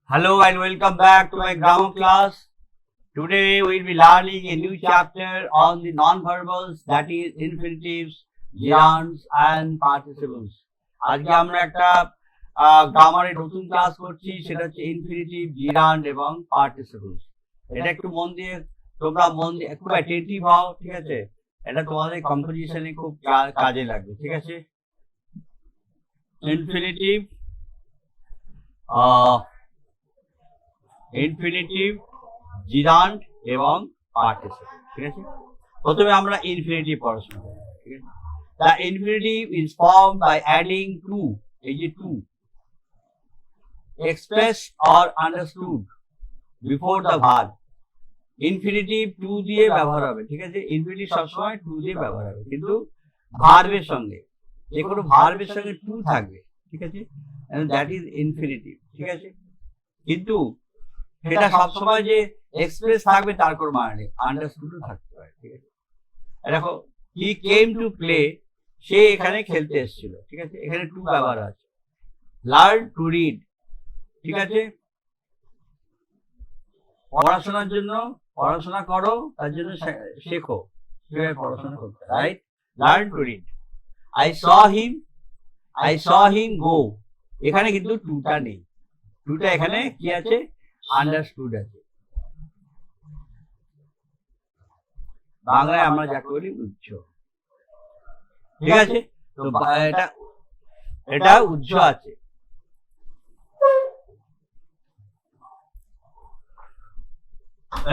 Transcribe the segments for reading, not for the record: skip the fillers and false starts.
Hello and welcome back to my grammar class. Today we will be learning a new chapter on the non-verbals, that is infinitives, gerunds and participles. আজকে আমরা একটা গ্রামারের নতুন class করছি, সেটা হচ্ছে infinitive, জিরান্ড এবং পার্টিসিপলস। এটা একটু তোমরা মন দিয়ে খুব অ্যাটেন্টিভ হও, ঠিক আছে? এটা তোমাদের কম্পোজিশনে খুব কাজে লাগবে, ঠিক আছে? ইনফিনিটিভ, জিরান্ড এবং পার্টিসিপল, ঠিক আছে? প্রথমে আমরা ইনফিনিটিভ পড়াশোনা করব, ঠিক আছে? The infinitive is formed by adding to, এই যে to, expressed or understood before the verb. Infinitive to দিয়ে ব্যবহার হবে, ঠিক আছে? ইনফিনিটিভ সবসময় to দিয়ে ব্যবহার হবে, কিন্তু ভার্বের সঙ্গে, যে কোনো ভার্বের সঙ্গে to থাকবে, ঠিক আছে? and that is infinitive, ঠিক আছে? কিন্তু সেটা সবসময় যে এক্সপ্রেস থাকবে তার কোনো মানে নেই, আন্ডারস্টুডও থাকতে পারে, ঠিক আছে? দেখো, হি কেম টু প্লে, সে এখানে খেলতে এসেছিল, ঠিক আছে? এখানে টু ব্যবহার আছে। লার্ন টু রিড, ঠিক আছে? পড়াশোনার জন্য পড়াশোনা করো, তার জন্য শেখো কিভাবে পড়াশোনা করতে, right? Learn to read. I saw him go, এখানে কিন্তু টুটা নেই, টুটা এখানে কি আছে? আন্ডারস্টুড আছে। বাংলায় আমরা যাকে বলি উচ্চ, ঠিক আছে? তো এটা উচ্চ আছে।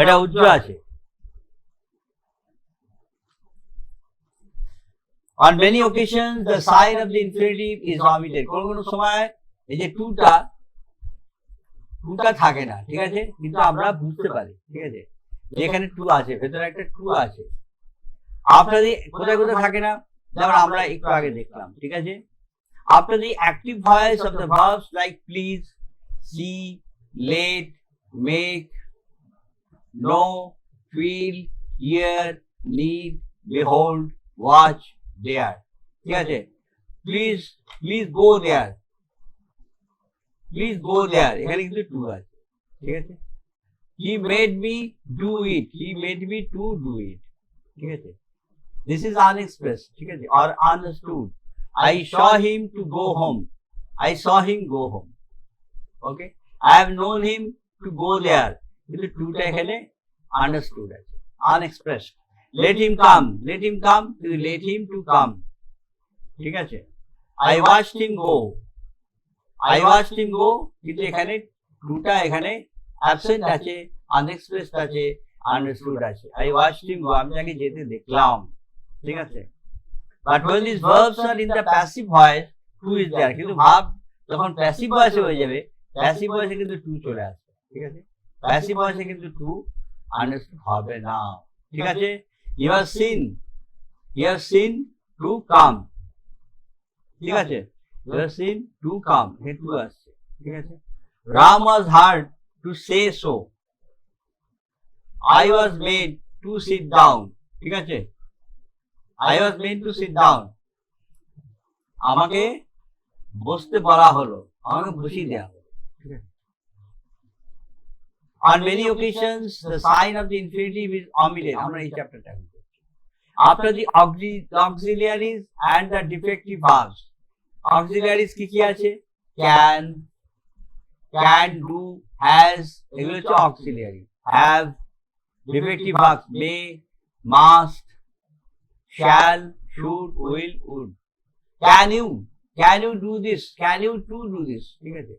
এটা উচ্চ আছে। On many occasions the sign of the infinitive is omitted. কোন সময় এই যে টুটা থাকে না, ঠিক আছে? কিন্তু আমরা বুঝতে পারি, ঠিক আছে, যেখানে টু আছে, ভেতরে একটা টু আছে। আফটার দি কোথায় কোথায় থাকে না, যেমন আমরা একটু আগে দেখলাম, ঠিক আছে? After the active voice of the verbs like please, see, let, make, know, feel, hear, need, behold, watch, dare, ঠিক আছে? Please go there, please go দেয়ার, এখানে কিন্তু টু আছে, ঠিক আছে? He made me do it, he made me to do it, ঠিক আছে? This is unexpressed, ঠিক আছে? Or understood. I saw him to go home, I saw him go home, okay? I have known him to go there, কিন্তু টুটা এখানে understood আছে, আনএক্সপ্রেস। Let him কাম, কিন্তু let him to come, ঠিক আছে? I watched him go, I watched him go, কিন্তু এখানে টুটা এখানে অ্যাবসেন্ট আছে, আনএক্সপ্রেসড আছে, আন্ডারস্টুড আছে। I watched him go, আমি তাকে যেতে দেখলাম, ঠিক আছে? But when these verbs are in the passive voice, to is there, কিন্তু ভাব যখন প্যাসিভ ভয়েসে হয়ে যাবে, প্যাসিভ ভয়েসে কিন্তু টু চলে আসবে, ঠিক আছে? প্যাসিভ ভয়েসে কিন্তু টু আন্ডারস্টুড হবে না, ঠিক আছে? You have seen to come, ঠিক আছে? You have seen to come, he to আসছে, ঠিক আছে? Ram was heard to say so, I was made to sit down, ঠিক আছে? I was made to sit down, আমাকে বসতে বলা হলো, আমাকে বসিয়ে দেওয়া হলো, ঠিক আছে? On many occasions the sign of the infinitive is omitted, আমরা এই চ্যাপ্টারটা করছি। After the auxiliaries and the defective verbs, auxiliaries কি আছে? can, do, has, এগুলো হচ্ছে auxiliary। have, defective verbs may, must, shall, should, will, would। can you do this, can you to do this, ঠিক আছে?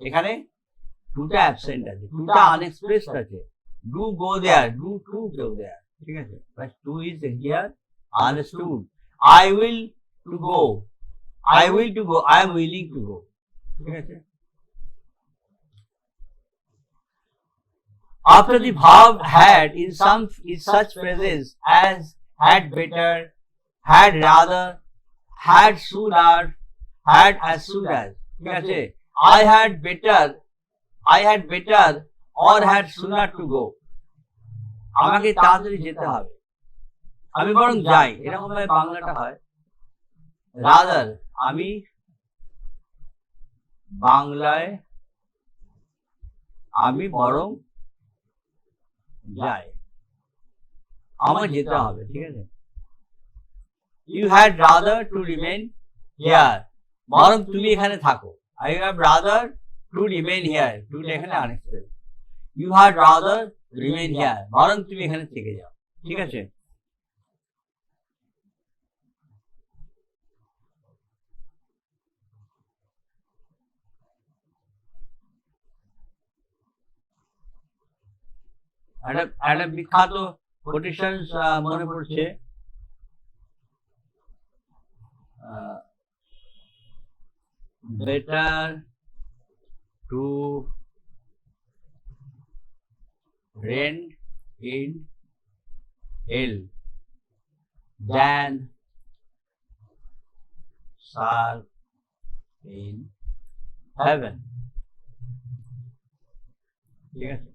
এখানে টুটা অ্যাবসেন্ট আছে, টুটা আনএক্সপ্রেসড আছে। do go there, do to go there, ঠিক আছে? But to is here understood. I will to go, I am willing to go, ঠিক আছে? After the verb had in such phrases as had better, had rather, had sooner, had as soon as, ঠিক আছে? I had better or had sooner to go, আমাকে তাড়াতাড়ি যেতে হবে, আমি বরং যাই, এরকম ভাবে বাংলাটা হয়। রাদার, আমি বাংলায় আমি বরং যাই, আমার যেতে হবে, ঠিক আছে। You had rather to remain here, বরং তুমি এখানে থাকো। I have rather to remain here, to এখানে unexpected. You had rather remain here, বরং তুমি এখানে থেকে যাও, ঠিক আছে। একটা বিখ্যাত কোটেশন মনে পড়ছে, better to rent in hell than serve in heaven, ঠিক আছে।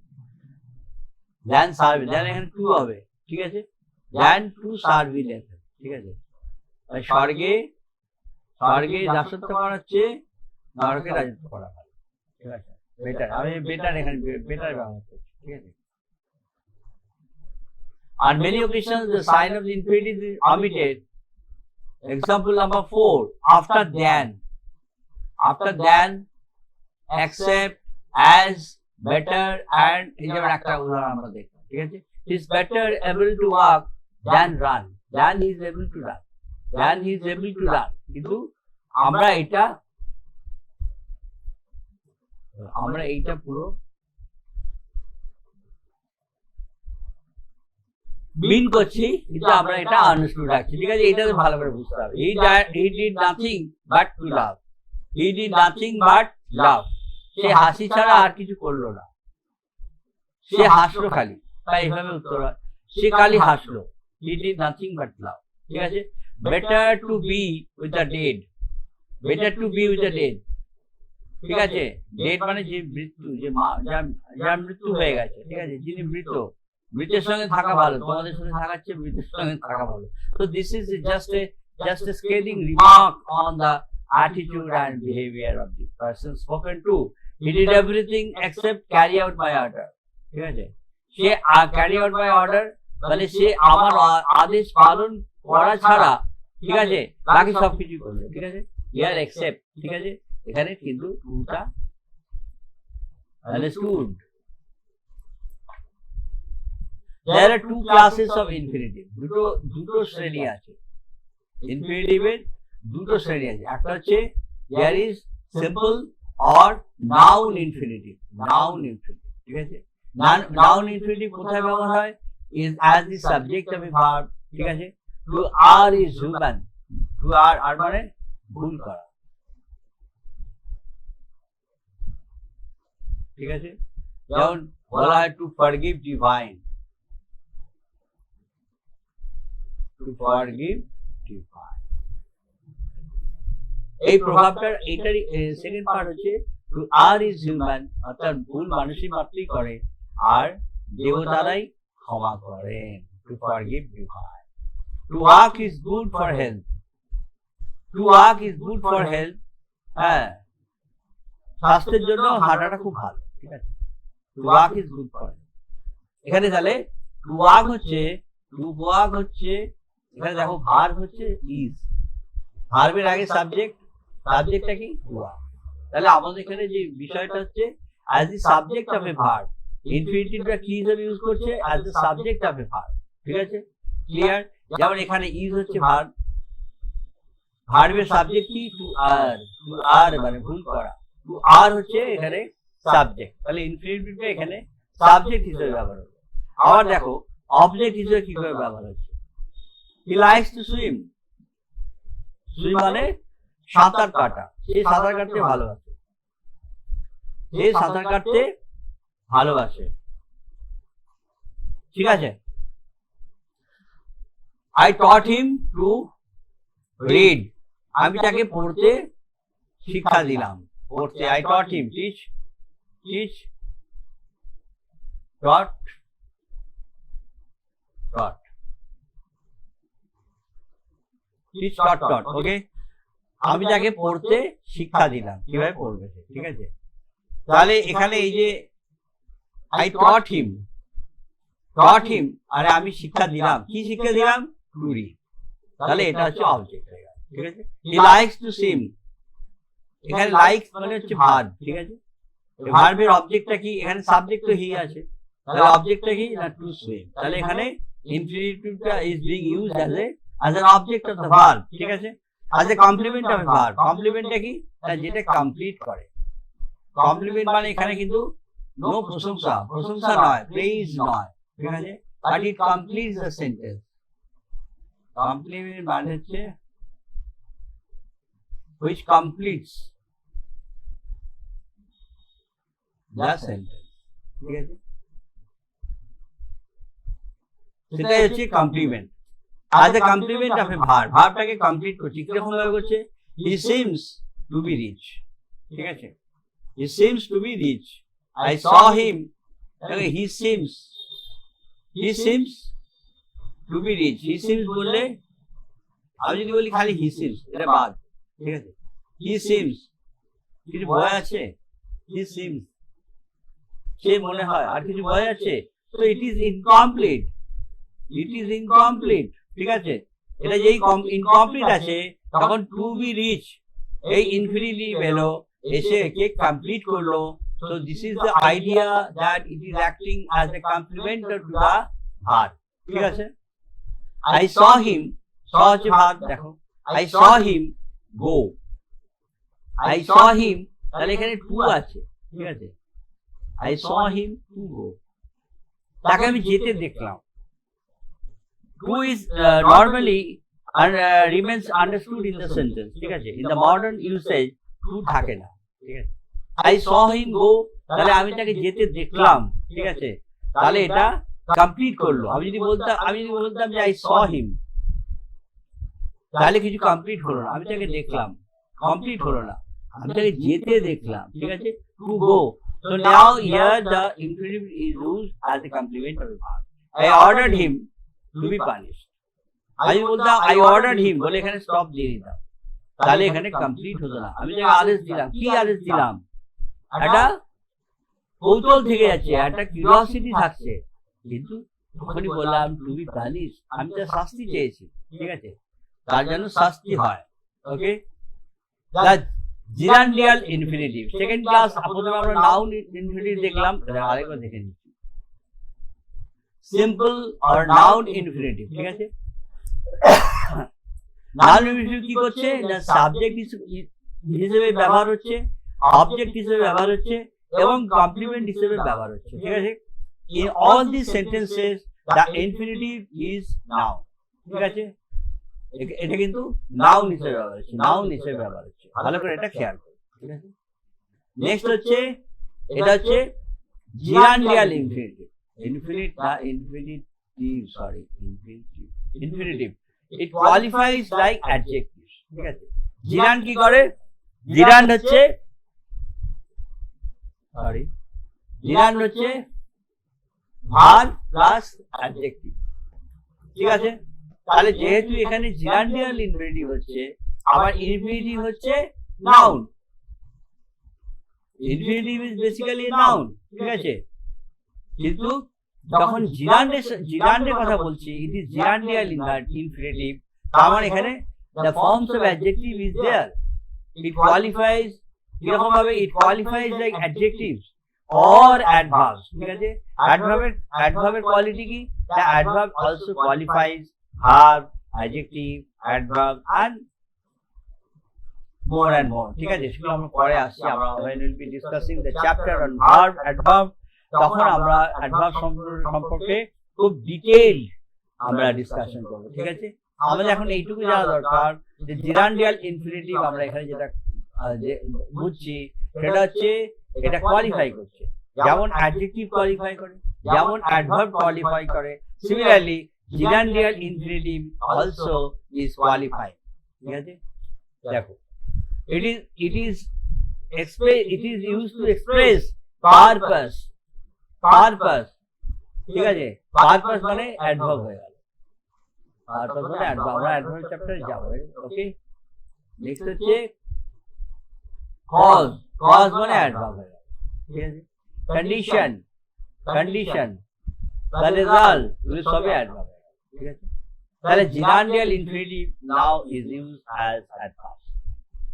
than serve, than এখানে টু হবে, ঠিক আছে। than to serve in heaven, ঠিক আছে। স্বর্গে দাসত্ব করার চেয়ে নরকে রাজত্ব করা ভালো, ঠিক আছে। বেটার, আমি বেটার এখানে বেটার ব্যবহার করছি, ঠিক আছে। On many occasions the sign of the infinitive is omitted. Example number 4, after than, except, as, better, and এই যেমন একটা উদাহরণ আমরা দেখলাম, ঠিক আছে। He is better able to walk than run, than he is able to run, than he is able to run, কিন্তু আমরা এইটা পুরো মিন করছি, কিন্তু আমরা এটা আন্ডারস্টুড রাখছি, ঠিক আছে। এটা ভালো করে বুঝতে হবে। he did nothing but to love, he did nothing but love, সে হাসি ছাড়া আর কিছু করলো না, সে হাসলো খালি, তাই এভাবে উত্তর হয়, সে খালি হাসলো। he did nothing but love, ঠিক আছে। better to be with the dead, better to be with the dead, ঠিক আছে। ডেড মানে যে মৃত্যু, যে যার মৃত্যু হয়ে গেছে, ঠিক আছে, যিনি মৃতের সঙ্গে থাকা ভালো, তোমাদের সঙ্গে থাকার চেয়ে মৃতের সঙ্গে থাকা ভালো। So this is just a scathing remark on the attitude and behavior of the person spoken to. He did everything except carry out my order, ঠিক আছে। সে carry out my order মানে সে আমার আদেশ পালন করা ছাড়া, ঠিক আছে, বাকি সবকিছু করলো, ঠিক আছে। here except, ঠিক আছে, এখানে কিন্তু টুটা understood. There are two classes of infinitive, দুটো শ্রেণী আছে infinitive এর, দুটো শ্রেণী আছে। একটা হচ্ছে there is simple or noun infinitive, ঠিক আছে। noun infinitive কোথায় ব্যবহার হয়? is as the subject of a verb, ঠিক আছে। to are is human, to are মানে ভুল করা, ঠিক আছে। যেমন বলা হয় to forgive divine, এই প্রভাবটার এটারই সেকেন্ড পার্ট হচ্ছে to are is human, অর্থাৎ ভুল মানুষই মাত্রই করে, আর দেবতারাই ক্ষমা করেন। to forgive divine. to walk is good for health, হ্যাঁ, স্বাস্থ্যের জন্য হাঁটাটা খুব ভালো, ঠিক আছে। to walk is good for health, এখানে তাহলে to walk হচ্ছে এখানে দেখো ভার্ব হচ্ছে is, ভার্বের আগে সাবজেক্টটা কি to walk। তাহলে আমাদের এখানে যে বিষয়টা হচ্ছে as the subject of a verb, infinitive কি হিসেবে ইউজ করছে as the subject of a verb, ঠিক আছে, ক্লিয়ার। যেমন এখানে is হচ্ছে ভার্ব, ভার্বের সাবজেক্ট কি to are মানে ভুল করা, to are হচ্ছে এখানে সাবজেক্ট, তাহলে ইনফিনিটিভটা এখানে সাবজেক্ট হিসেবে ব্যবহার হবে। আবার দেখো অবজেক্ট হিসেবে কি করে ব্যবহার হচ্ছে, he likes to swim মানে সাঁতার কাটা, সে সাঁতার কাটতে ভালোবাসে, ঠিক আছে। I taught him to read, আমি তাকে পড়তে শিক্ষা দিলাম, পড়তে। I taught him, teach, taught, ওকে। আমি তাকে পড়তে শিক্ষা দিলাম, কিভাবে পড়বে সে, ঠিক আছে। তাহলে এখানে এই যে I taught him আরে আমি শিক্ষা দিলাম, কি শিক্ষা দিলাম? To read. তাহলে এটা হচ্ছে অবজেক্ট হয়ে গেল, ঠিক আছে। হি লাইকস টু সুইম, এখানে লাইকস মানে হচ্ছে ভার্ব, ঠিক আছে। ভার্বের অবজেক্টটা কি? এখানে সাবজেক্ট তো হি আছে, তাহলে অবজেক্টটা কি না টু সুইম। তাহলে এখানে ইনফিনিটিভটা is being used as an object of the verb, ঠিক আছে, as a complement of verb. কমপ্লিমেন্টটা কি? না যেটা কমপ্লিট করে। কমপ্লিমেন্ট মানে এখানে কিন্তু নো প্রশংসা, প্রশংসা নয়, প্রেইজ নয়, ঠিক আছে, but it completes the sentence. Compliment মানে হচ্ছে which completes the sentence, ঠিক আছে, সেটাই হচ্ছে complement. as a complement of a verb, ভার্বটাকে কমপ্লিট করছে, কিরকম ভাবে করছে? he seems to be rich, ঠিক আছে, he seems to be rich, I saw him, he seems to be rich, he seems বললে আমি যদি বলি খালি he seems, এটা বাদ, ঠিক আছে। he seems কিছু ভয় আছে, he seems সে মনে হয়, আর কিছু ভয় আছে, so it is incomplete, ঠিক আছে। এটা যেই ইনকমপ্লিট আছে তখন টু বি রিচ এই ইনফিনিটিভ এলো, এসে একে কমপ্লিট করলো। so this is the idea that it is acting as a complement to the verb, ঠিক আছে। I saw him, saw হচ্ছে ভার্ব, দেখো I saw him go, I saw him, তাহলে এখানে টু আছে, ঠিক আছে, I saw him to go, তাকে আমি যেতে দেখলাম। To is normally remains understood in the sentence, ঠিক আছে, in the modern usage to থাকে না, ঠিক আছে। I saw him go, তাহলে আমি তাকে যেতে দেখলাম, ঠিক আছে, তাহলে এটা কমপ্লিট করলো। আমি যদি বলতাম যে I saw him, তাহলে কিছু কমপ্লিট হলো না, আমি তাকে দেখলাম, কমপ্লিট হলো না, আমি তাকে যেতে দেখলাম, ঠিক আছে, to go. So now here the infinitive is used as a complement of a verb. I ordered him to be punished. আমি বলতাম I ordered him বলে এখানে স্টপ দিয়ে দিতাম, তাহলে এখানে কমপ্লিট হতো না। আমি তাকে আদেশ দিলাম, কি আদেশ দিলাম? একটা কৌতূহল থেকে যাচ্ছে, একটা কিউরিওসিটি থাকছে, কিন্তু যখনই বললাম টু বি পানিশ, আমি তার শাস্তি চেয়েছি, ঠিক আছে, তার জন্য শাস্তি হয়। ওকে, জিরান্ডিয়াল ইনফিনিটিভ সেকেন্ড ক্লাস, প্রথমে আমরা নাউন ইনফিনিটিভ দেখলাম, আরেকবার দেখে নিচ্ছি। সিম্পল অর নাউন ইনফিনিটিভ, ঠিক আছে। নাউন ইনফিনিটিভ কি করছে? না সাবজেক্ট হিসেবে ব্যবহার হচ্ছে, অবজেক্ট হিসেবে ব্যবহার হচ্ছে এবং কমপ্লিমেন্ট হিসেবে ব্যবহার হচ্ছে, ঠিক আছে। In all this sentences the infinitive is noun, ঠিক আছে, এটা কিন্তু নাউন হিসেবে ব্যবহার হচ্ছে, নাউন হিসেবে ব্যবহার হচ্ছে, ভালো করে এটা খেয়াল করো, ঠিক আছে। নেক্সট হচ্ছে, এটা হচ্ছে জিরান্ডিয়াল ইনফিনিটিভ, ইনফিনিটিভ ইট কোয়ালিফাইজ লাইক অ্যাডজেক্টিভস, ঠিক আছে। জিরান্ড কি করে? জিরান্ড হচ্ছে ভার্ব প্লাস অ্যাডজেক্টিভ, ঠিক আছে। তাহলে যেহেতু এখানে জিরান্ডিয়াল ইনফিনিটিভ হচ্ছে, আবার ইনফিনিটিভ হচ্ছে noun, infinitive is basically noun, ঠিক আছে, কিন্তু যখন জিরান্ডের কথা বলছি, ইট ইজ জিরান্ডিয়াল ইনফিনিটিভ, তার মানে এখানে the forms of adjective is there, it qualifies, কিরকম ভাবে it qualifies like adjectives or adverbs, ঠিক আছে। adverb কোয়ালিটি কি? the adverb also qualifies verb, adjective, adverb and more, ঠিক আছে। সেগুলো আমরা পরে আসছি, আমরা when we'll be discussing the chapter on verb, adverb, তখন আমরা adverb সম্পর্কে খুব ডিটেইল আমরা ডিসকাশন করব, ঠিক আছে। আমাদের এখন এইটুকু জানা দরকার যে জিরান্ডিয়াল ইনফিনিটিভ আমরা এখানে যেটা বুঝছি সেটা হচ্ছে এটা কোয়ালিফাই করছে, যেমন অ্যাডজেক্টিভ কোয়ালিফাই করে, যেমন অ্যাডভার্ব কোয়ালিফাই করে, similarly gerundial infinitive also is qualify, ঠিক আছে। দেখো, it is used to express purpose, ঠিক আছে। পারপাস মানে অ্যাডভার্ব হয়ে গেল, পারপাস মানে অ্যাডভার্ব, আমরা অ্যাডভার্ব চ্যাপ্টারে যাব, ওকে। নেক্সট হচ্ছে কজ মানে অ্যাডভার্ব হয়ে গেল, ঠিক আছে। Condition condition, the result will সবই adverb, ঠিক আছে? তাহলে gerundial infinitive now is used as adverb.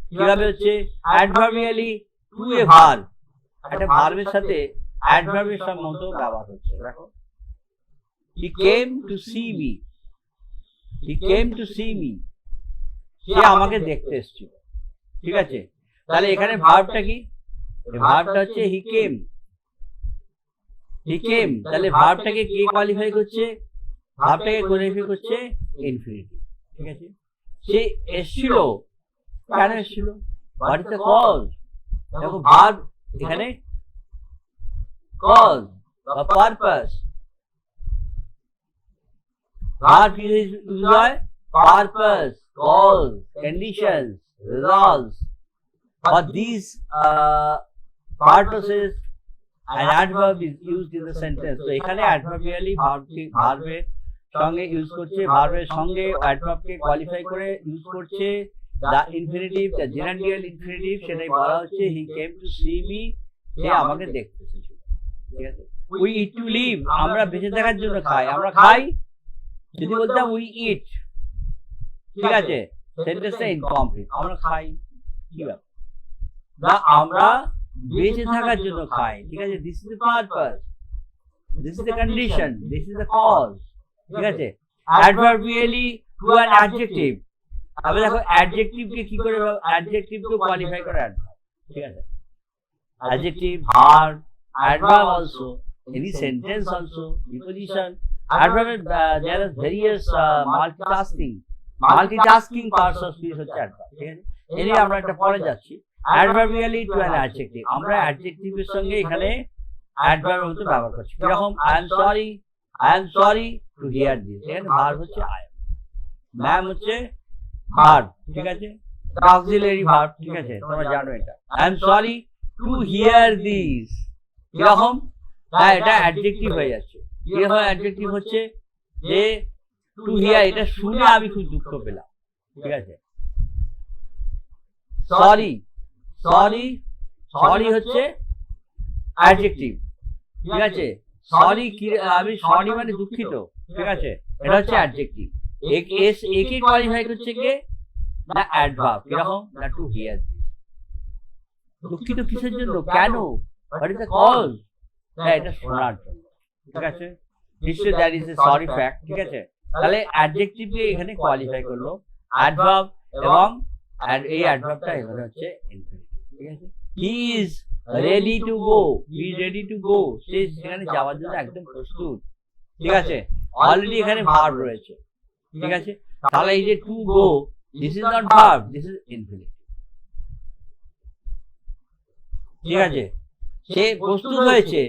কিভাবে হচ্ছে? adverbially to a verb, একটা ভার্বের সাথে অ্যাডভার্বের মতো ব্যবহার হচ্ছে। দেখো, he came to see me, he came to see me, সে আমাকে দেখতে এসেছিল, ঠিক আছে? তাহলে এখানে ভার্বটা কি? ভার্বটা হচ্ছে he came, he came, তাহলে ভার্বটাকে কে কোয়ালিফাই করছে? ভার্বটাকে কোয়ালিফাই করছে ইনফিনিটিভ, ঠিক আছে? সে এসেছিল, কেন এসেছিল? What is the cause? দেখো ভার্ব এখানে cause বা purpose, verb is used purpose, cause, conditions, results. For these purposes, an adverb is used in the sentence. So এখানে adverbially ভার্বের সঙ্গে ইউজ করছে, ভার্বের সঙ্গে অ্যাডভার্বকে কোয়ালিফাই করে ইউজ করছে the infinitive, the gerundial infinitive, সেটাই বলা হচ্ছে he came to see me, সে আমাকে দেখতে এসেছিল, ঠিক আছে? we eat to live, আমরা বেঁচে থাকার জন্য খাই, আমরা খাই। যদি বলতাম we eat, ঠিক আছে, সেন্টেন্সটা ইনকমপ্লিট, আমরা খাই, কি ব্যাপার? না, আমরা বেঁচে থাকার জন্য খাই, ঠিক আছে? this is the purpose, this is the condition, this is the cause, ঠিক আছে? adverbially to an adjective, আবার দেখো অ্যাডজেক্টিভকে কি করে? অ্যাডজেক্টিভকে কোয়ালিফাই করে অ্যাডভার্ব, ঠিক আছে? adjective, verb, adverb also, any sentence also, preposition, adverb, there are various multitasking parts of speech হচ্ছে adverb, ঠিক আছে? এর আমরা একটা পরে যাচ্ছি। adverbially to an adjective, আমরা adjective এর সঙ্গে এখানে adverb হতে ব্যবহার করছি। যেরকম I am sorry to hear this, এখানে verb হচ্ছে I am, ma'am হচ্ছে verb, ঠিক আছে? auxiliary verb, ঠিক আছে? তোমরা জানো এটা। I am sorry to hear this, কিরকম? হ্যাঁ, এটা অ্যাডজেক্টিভ হয়ে যাচ্ছে। কিরকম অ্যাডজেক্টিভ হচ্ছে? যে টু হিয়ার, এটা শুনে আমি খুব দুঃখ পেলাম, ঠিক আছে? সরি, সরি, সরি হচ্ছে অ্যাডজেক্টিভ, ঠিক আছে? সরি, আমি সরি মানে দুঃখিত, ঠিক আছে? এটা হচ্ছে অ্যাডজেক্টিভ। একে কোয়ালিফাই করছে কে? না অ্যাডভার্ব, কিরকম? না টু হিয়ার। দুঃখিত কিসের জন্য? কেন? What is the cause? হ্যাঁ, এটা শোনার জন্য, ঠিক আছে? নিশ্চয়ই that is a sorry fact, ঠিক আছে? তাহলে অ্যাডজেক্টিভকে এখানে কোয়ালিফাই করলো অ্যাডভার্ব, এবং এই অ্যাডভার্বটা এখানে হচ্ছে ইনফিনিটিভ, ঠিক আছে? He is ready to go, he is ready to go, সে সেখানে যাওয়ার জন্য একদম প্রস্তুত, ঠিক আছে? অলরেডি এখানে ভার্ব রয়েছে, ঠিক আছে? তাহলে এই যে to go, this is not verb, this is infinitive, ঠিক আছে? সে প্রস্তুত হয়েছে,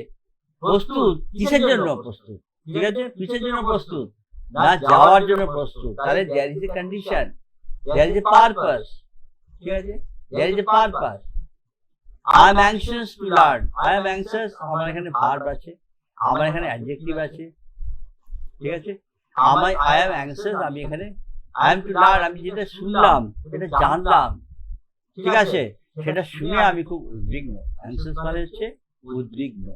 প্রস্তুত কিসের জন্য প্রস্তুত? ঠিক আছে, কিসের জন্য প্রস্তুত? না যাওয়ার জন্য প্রস্তুত। তাহলে there is a condition, there is a purpose, ঠিক আছে? There is a purpose. I am anxious to learn, I am anxious, আমার এখানে ভার্ব আছে, আমার এখানে অ্যাডজেক্টিভ আছে, ঠিক আছে? আই এম অ্যাংশিয়াস, আমি এখানে আই এম টু লার্ন, আমি যেটা শুনলাম, যেটা জানলাম, ঠিক আছে, সেটা শুনে আমি খুব উদ্বিগ্ন। অ্যাংশিয়াস মানে হচ্ছে উদ্বিগ্ন,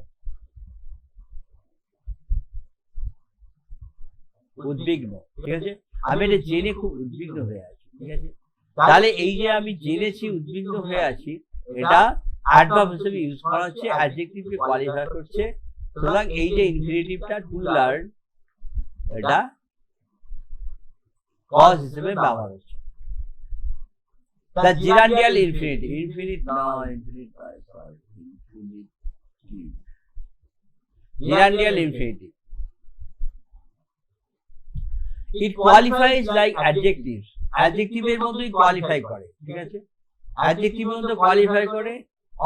উদ্বিগ্ন, ঠিক আছে? আমি এটা জেনে খুব উদ্বিগ্ন হয়ে আছি, ঠিক আছে? তাহলে এই যে আমি জেনেছি, উদ্বিগ্ন হয়ে আছি, এটা অ্যাডভার্ব হিসেবে ইউজ করা হচ্ছে, অ্যাডজেক্টিভকে কোয়ালিফাই করছে। সুতরাং এই যে ইনফিনিটিভটা টু লার্ন, এটা কজ হিসেবে ব্যবহার হচ্ছে। The gerundial infinitive, gerundial infinitive. It qualifies like adjectives. Adjective এর মতোই কোয়ালিফাই করে, ঠিক আছে? অ্যাডজেক্টিভ এর মতো কোয়ালিফাই করে,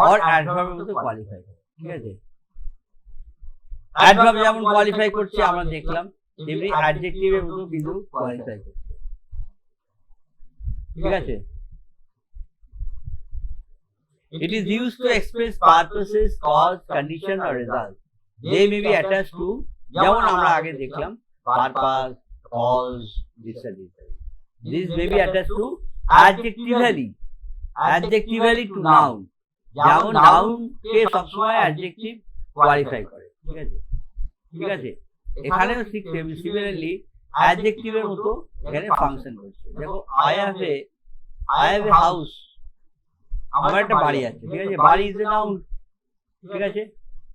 আর অ্যাডভার্ব এর মতো কোয়ালিফাই করে, ঠিক আছে? অ্যাডভার্ব যেমন কোয়ালিফাই করছে আমরা দেখলাম, তেমনি অ্যাডজেক্টিভ এর মতো কিন্তু কোয়ালিফাই করছে, ঠিক আছে? It is used to express purposes, cause, condition or result. They may be attached to, যেমন আমরা আগে দেখলাম, purpose, cause, this. This may be attached to adjectively to noun. যেমন noun কে সবসময় adjective কোয়ালিফাই করে, ঠিক আছে? ঠিক আছে, এখানেও ঠিক সিমিলারলি অ্যাডজেক্টিভের মতো এখানে ফাংশন করছে। দেখো আই হ্যাভ এ হাউস, আমার একটা বাড়ি আছে, ঠিক আছে, বাড়ি ইজ এ নাউন, ঠিক আছে,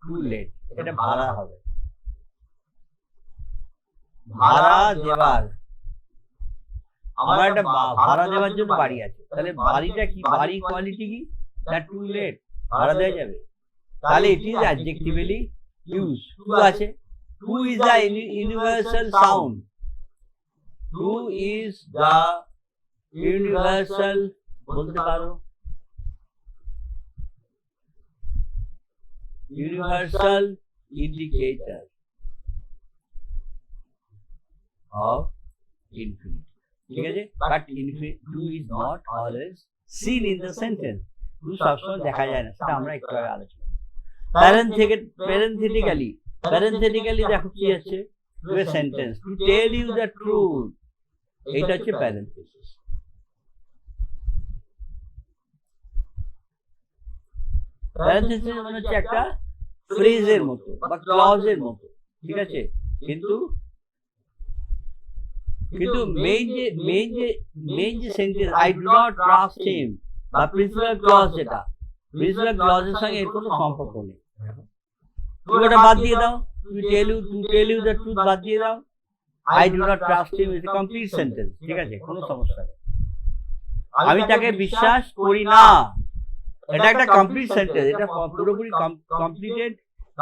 টু লেট, এটা ভাড়া হবে, ভাড়া দেবার, আমার একটা ভাড়া দেওয়ার জন্য বাড়ি আছে, তাহলে বাড়িটা কি, বাড়ি কোয়ালিটি কি না টু লেট, ভাড়া দেওয়া যাবে, তাহলে it is adjectivally use. To আছে, to is the universal sound, to is the universal, বলতে পারো ইউনিভার্সাল ইন্ডিকেটর of infinity, ঠিক আছে, but to is not always seen in the sentence, to সবসময় দেখা যায় না, সেটা আমরা একটু আগে আলোচনা। প্যারেন্থেটিক্যালি দেখো কি আছে, to a sentence, to tell you the truth, এটা হচ্ছে প্যারেন্থেসিস। প্যারেন্থেসিস মানে হচ্ছে একটা ফ্রেজের মতো বা ক্লজের মতো, ঠিক আছে, কিন্তু মেইন যে sentence I do not trust হিম বা প্রিন্সিপাল ক্লজ, যেটা প্রিন্সিপাল ক্লজের সঙ্গে এর কোনো সম্পর্ক নেই, তুমি ওটা বাদ দিয়ে দাও, to tell you the truth বাদ দিয়ে দাও, I do not trust him is a complete sentence, ঠিক আছে, কোনো সমস্যা নেই, আমি তাকে বিশ্বাস করি না, এটা একটা কমপ্লিট সেন্টেন্স, এটা পুরোপুরি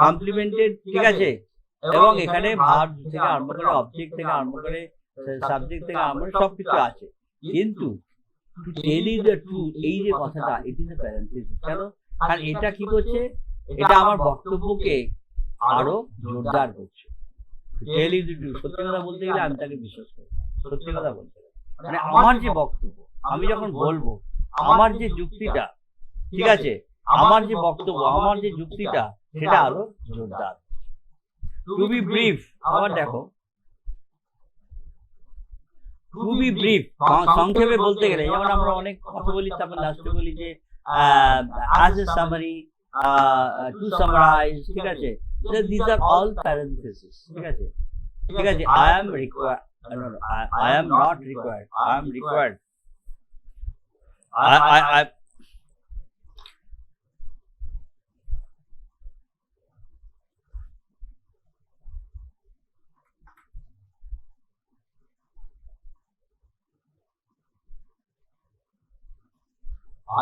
কমপ্লিমেন্টেড, ঠিক আছে, এবং এখানে ভার্ব থেকে আরম্ভ করে, অবজেক্ট থেকে আরম্ভ করে, সাবজেক্ট থেকে আরম্ভ করে সবকিছু আছে, কিন্তু to tell you the truth, এই যে কথাটা, ইট ইজ এ প্যারেন্থেসিস। কেন? কারণ এটা কি করছে, এটা আমার বক্তব্যকে আরো জোরদার করছে। টেল ইউ দ্য ট্রুথ, সত্যি কথা বলতে গেলে আমি তাকে বিশ্বাস করি, সত্যি কথা বলতে গেলে, মানে আমার যে বক্তব্য, আমি যখন বলবো, আমার যে যুক্তিটা, ঠিক আছে, আমার যে বক্তব্য, আমার যে যুক্তিটা, সেটা আরো জোরদার। টু বি ব্রিফ, আবার দেখো, টু বি ব্রিফ সংক্ষেপে বলতে গেলে, যেমন আমরা অনেক কথা বলি, তারপর লাস্টে বলি যে as a summary, to summarize, ঠিক আছে, so these are all parentheses, ঠিক আছে, ঠিক আছে, I am required, no, I am not required, I am required,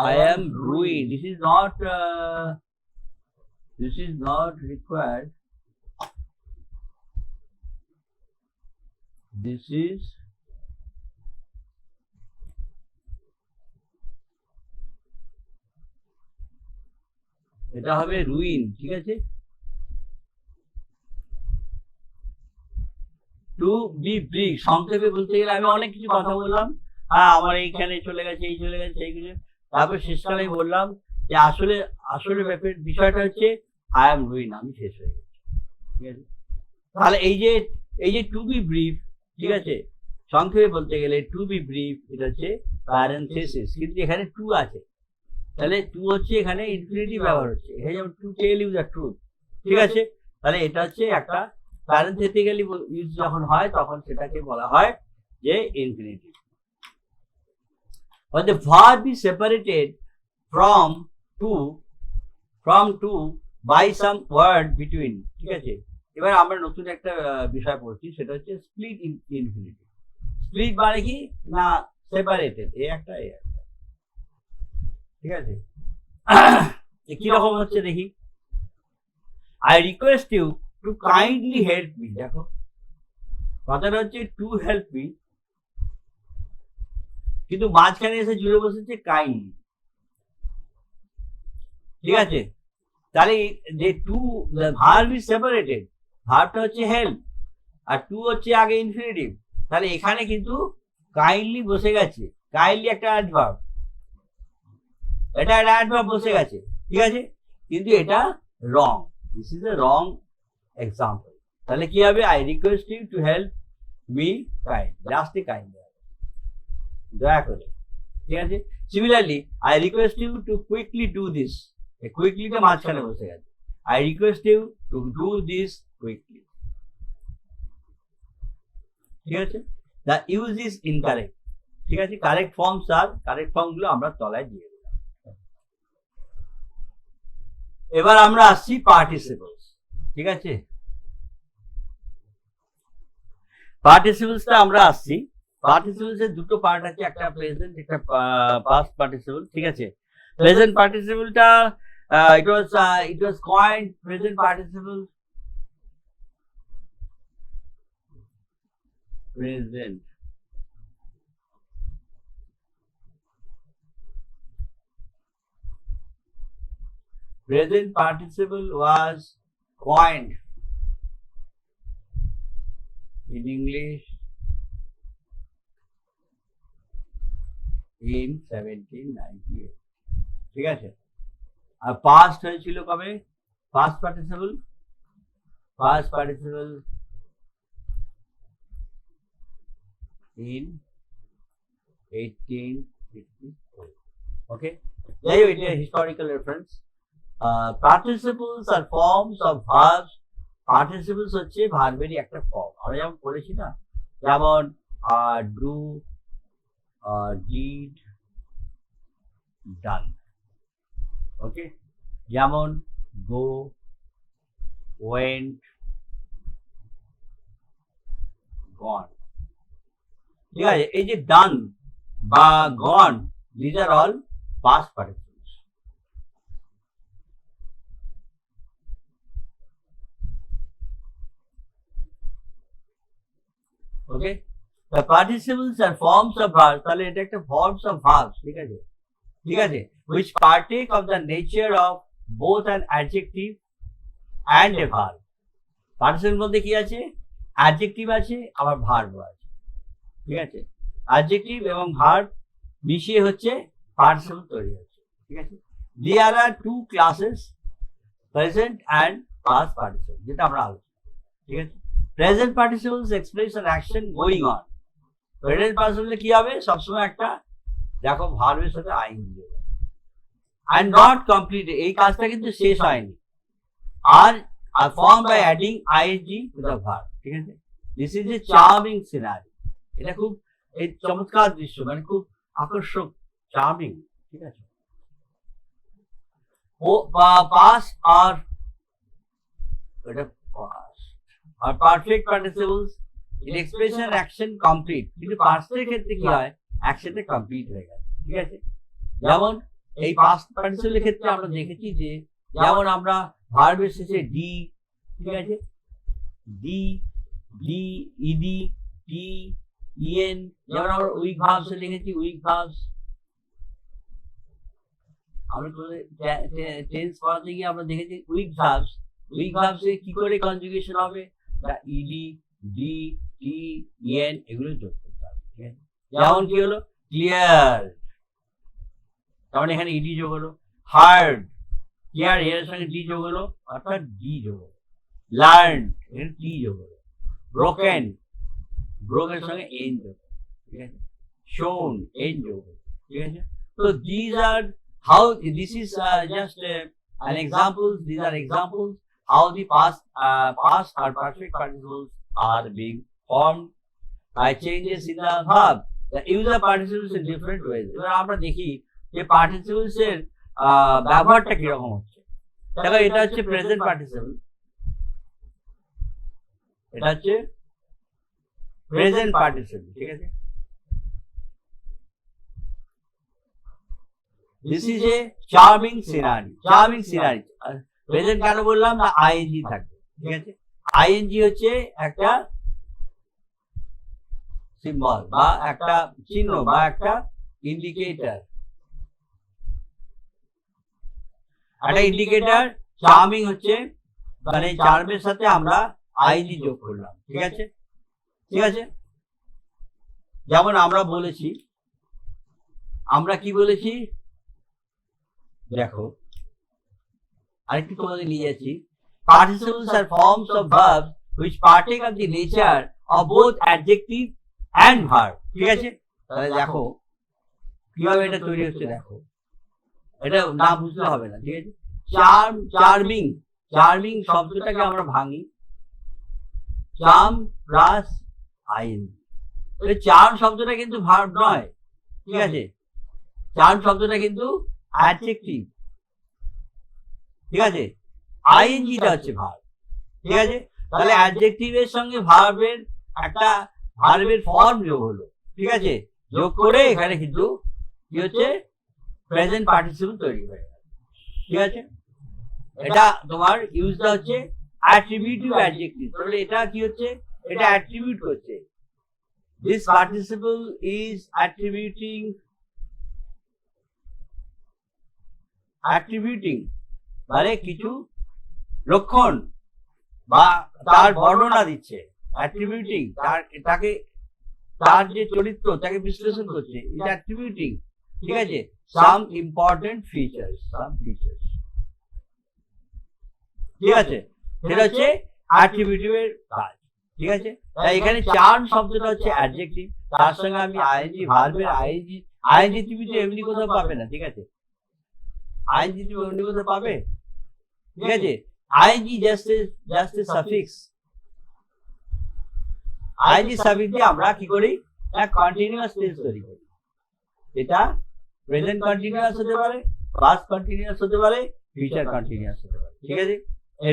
I am ruined. This is not required. This is এটা হবে রুইন, ঠিক আছে, টু বি ব্রিফ সংক্ষেপে বলতে গেলে আমি অনেক কিছু কথা বললাম, হ্যাঁ আমার এইখানে চলে গেছে, এই চলে গেছে, এইগুলো, তারপর শেষকালে বললাম যে আসলে বিষয়টা হচ্ছে আই এম রুইন, আমি শেষ হয়ে গেছি, ঠিক আছে, তাহলে এই যে টু বি ব্রিফ, ঠিক আছে, সংক্ষেপে বলতে গেলে টু বি ব্রিফ, এটা হচ্ছে প্যারেনথেসিস, কিন্তু এখানে টু আছে, তাহলে টু হচ্ছে এখানে ইনফিনিটিভ ব্যবহার হচ্ছে, এখানে যেমন to tell you the truth, ঠিক আছে, তাহলে এটা হচ্ছে একটা প্যারেনথেটিক্যালি ইউজ যখন হয় তখন সেটাকে বলা হয় যে infinitive. When the verb is separated from two by some word between, ঠিক আছে, এবার আমরা নতুন একটা বিষয় পড়ছি, সেটা হচ্ছে স্প্লিট ইনফিনিটিভ। স্প্লিট মানে কি না সেপারেটেড, এ একটা, ঠিক আছে, কি রকম হচ্ছে দেখি, I request you to kindly help me, দেখো কথাটা হচ্ছে টু হেল্প মি, কিন্তু মাঝখানে এসে জুড়ে বসেছে কাইন্ডলি, ঠিক আছে, তাহলে যে টু ভার্ব ইজ সেপারেটেড, ভার্বটা হচ্ছে হেল্প আর টু হচ্ছে আগে ইনফিনিটিভ, তাহলে এখানে কিন্তু কাইন্ডলি বসে গেছে, কাইন্ডলি একটা অ্যাডভার্ব, এটা একটা অ্যাডভার্ব বসে গেছে, ঠিক আছে, কিন্তু এটা wrong, this is a wrong example, তাহলে কি হবে, I request you to help me kind, লাস্টে কাইন্ড, দয়া করে, ঠিক আছে, similarly I request you to quickly do this, কুইকলিটা মাঝখানে বসে গেছে, I request you to do this quickly, ঠিক আছে, দ্য ইউজ ইজ ইনকারেক্ট, ঠিক আছে, কারেক্ট ফর্মস আর কারেক্ট ফর্মগুলো আমরা তলায় দিয়ে দিলাম। এবার আমরা আসছি পার্টিসিপলস, ঠিক আছে, পার্টিসিপলসটা আমরা আসছি। পার্টিসিপলস এর দুটো পার্ট আছে, একটা প্রেজেন্ট, একটা পাস্ট পার্টিসিপল, ঠিক আছে। প্রেজেন্ট পার্টিসিপলটা it was coined present participle, present participle was coined in English in 1798, ঠিক আছে। আর পাস্ট হয়েছিল কবে? Past participle in 1854, okay. যাই হোক, এটা historical reference. Participles are forms of verbs. পার্টিসিপলস হচ্ছে ভার্বেরই একটা ফর্ম, আমরা যেমন বলেছি না, যেমন ডু, ডিড, ডান, ওকে, যেমন গো, ওয়েন্ট, গন, ঠিক আছে। এই যে ডান বা gone, these are all past participles, okay. The participles are forms of verbs, তাহলে এটা একটা forms of verbs, ঠিক আছে, ঠিক আছে, which partake of the nature of both an adjective and a verb. Participle মধ্যে কি আছে? অ্যাডজেক্টিভ আছে, আবার ভার্ব আছে, ঠিক আছে। অ্যাডজেক্টিভ এবং ভার্ব মিশিয়ে হচ্ছে পার্টিসিপল তৈরি হচ্ছে, ঠিক আছে। There are two classes, present and past participle, যেটা আমরা আলোচনা, ঠিক আছে। Present participles express an action going on. Present পার্টিসিপলে কি হবে? সবসময় একটা, দেখো, ভার্বের সাথে আইএনজি হবে, and not complete, এই কাজটা কিন্তু শেষ হয়নি, আর formed by adding ing to the verb, ঠিক আছে। This is a charming scenario, এটা খুব এই চমৎকার দৃশ্য, মানে খুব আকর্ষক, চার্মিং, ঠিক আছে। ও পাস্ট আর এটা পাস্ট আর perfect participles, in expression action complete, কিন্তু পাস্টের ক্ষেত্রে কি হয়? অ্যাকশনটা কমপ্লিট হয়ে গেছে, ঠিক আছে। যেমন এই পাস্ট পার্টিসিপলের ক্ষেত্রে আমরা দেখেছি যে, যেমন আমরা ভার্বের শেষে ডি, ঠিক আছে, ডি, ডি, ইডি, টি, ইএন, যেমন আমরা উইক ভার্বস লিখেছি, উইক ভার্বস। আমরা টেন্স পড়াতে গিয়ে আমরা দেখেছি উইক ভার্বস, উইক ভার্বসে কি করে কনজুগেশন হবে? ইডি, ডি, টি, ইএন, এগুলো যোগ করতে হবে, ঠিক আছে। যেমন কি হলো? ক্লিয়ার, যেমন এখানে ইডি যোগ হলো। হার্ড, ক্লিয়ার, এর সঙ্গে ডি যোগ হলো, অর্থাৎ ডি যোগ হলো। লার্ন, এখানে টি যোগ হলো। ব্রোকেন, ব্রোকের সঙ্গে এন যোগ হলো, ঠিক আছে। শোন, এন যোগ হলো, ঠিক আছে। তো these are how, this is just an example, these are examples how the past or perfect participles are being formed by changes in the verb. The use of participles in different ways. এবার আমরা দেখি যে participles এর ব্যবহারটা কিরকম হচ্ছে। দেখো, এটা হচ্ছে প্রেজেন্ট পার্টিসিপল, এটা হচ্ছে প্রেজেন্ট পার্টিসিপল, ঠিক আছে। This is a charming scenario, charming scenario. Present কেন বললাম? না, আইএনজি থাকবে, ঠিক আছে। আইএনজি হচ্ছে একটা সিম্বল বা একটা চিহ্ন বা একটা ইন্ডিকেটর, একটা ইন্ডিকেটর। চার্মিং হচ্ছে, মানে চার্মের সাথে আমরা আইএনজি যোগ করলাম, ঠিক আছে, ঠিক আছে। যেমন আমরা বলেছি, আমরা কি বলেছি? দেখো, আরেকটু তোমাদের নিয়ে যাচ্ছি। Participles are forms of verbs which partake of the nature of both adjective and verb, ঠিক আছে। তাহলে দেখো কিভাবে এটা তৈরি হচ্ছে, দেখো, এটা না বুঝলে হবে না, ঠিক আছে। চার্মিং, চার্মিং শব্দটাকে আমরা ভাঙি, চার্ম প্লাস আইএনজি। তাহলে চার্ম শব্দটা কিন্তু ভার্ব নয়, ঠিক আছে? চার্ম শব্দটা কিন্তু অ্যাডজেক্টিভ, ঠিক আছে? আইএনজিটা হচ্ছে ভার্ব, ঠিক আছে? তাহলে অ্যাডজেক্টিভের সঙ্গে ভার্বের একটা ভার্বের ফর্ম যোগ হলো, ঠিক আছে? যোগ করে এখানে কিন্তু কি হচ্ছে, প্রেজেন্ট পার্টিসিপল তৈরি হয়ে গেল, ঠিক আছে? এটা তোমার ইউজটা হচ্ছে অ্যাট্রিবিউটিভ অ্যাডজেক্টিভ। তাহলে এটা কি হচ্ছে, এটা অ্যাট্রিবিউট করছে। দিস পার্টিসিপল ইজ অ্যাট্রিবিউটিং মানে কিছু লক্ষণ বা তার বর্ণনা দিচ্ছে। অ্যাট্রিবিউটিং তাকে, তার যে চরিত্র তাকে বিশ্লেষণ করছে, ইজ অ্যাট্রিবিউটিং, ঠিক আছে? সাম ইম্পর্টেন্ট ফিচার্স, ঠিক আছে? সেটা হচ্ছে অ্যাট্রিবিউটিভের কাজ, ঠিক আছে? তাই এখানে চার্ম শব্দটা হচ্ছে অ্যাডজেক্টিভ, তার সঙ্গে আমি আইএনজি, ভার্বের আইএনজি তুমি তো এমনি কোথাও পাবে না, ঠিক আছে? আইএনজি তুমি এমনি কোথাও পাবে, ঠিক আছে? ING just a suffix. ING suffix দিয়ে আমরা কি করি, এক কন্টিনিউয়াস টেন্স তৈরি করি। এটা প্রেজেন্ট কন্টিনিউয়াস হতে পারে, পাস্ট কন্টিনিউয়াস হতে পারে, ফিউচার কন্টিনিউয়াস হতে পারে, ঠিক আছে?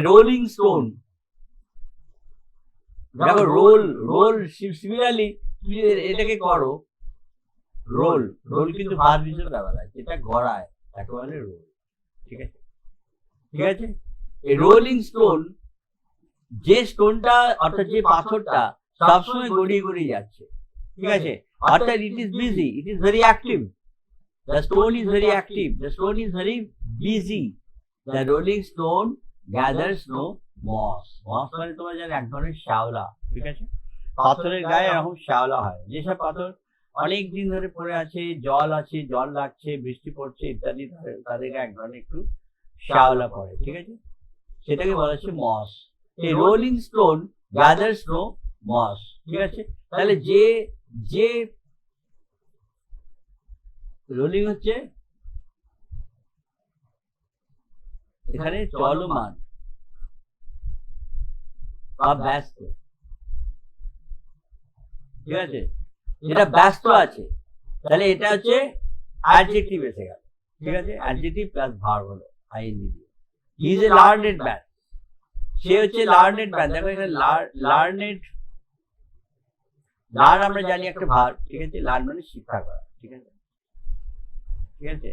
রোলিং স্টোন, দেখো রোল সিমিলারলি তুমি এটাকে করো, রোল কিন্তু ভার্ব হিসেবে ব্যবহার হয়, যেটা গড়ায় তাকে বলে রোল, ঠিক আছে? ঠিক আছে? এই রোলিং স্টোন, যে স্টোনটা অর্থাৎ যে পাথরটা সবসময় গড়িয়ে গড়িয়ে যাচ্ছে, ঠিক আছে? অর্থাৎ it is busy, it is very active, the stone is very active, the stone is very busy, the rolling stone gathers no moss. Moss মানে তোমার জানো এক ধরনের শ্যাওলা, ঠিক আছে? পাথরের গায়ে এরকম শ্যাওলা হয়, যেসব পাথর অনেক দিন ধরে পড়ে আছে, জল আছে, জল লাগছে, বৃষ্টি পড়ছে ইত্যাদি, তাদের গায়ে এক ধরনের একটু শ্যাওলা পড়ে, ঠিক আছে? সেটাকে বলা হচ্ছে মস। এই rolling stone gathers no moss, ঠিক আছে? তাহলে যে রোলিং হচ্ছে এখানে চলমান বা ব্যস্ত, ঠিক আছে? যেটা ব্যস্ত আছে, তাহলে এটা হচ্ছে অ্যাডজেক্টিভ এসে গেল, ঠিক আছে? অ্যাডজেক্টিভ প্লাস ভার্ব হলো আইএনজি দিয়ে। He is a learned man, সে হচ্ছে লার্নেড ম্যান। দেখো এখানে লার্নেড, লার্ন আমরা জানি একটা ভার্ব, ঠিক আছে? লার্ন মানে শিক্ষা করা, ঠিক আছে? ঠিক আছে?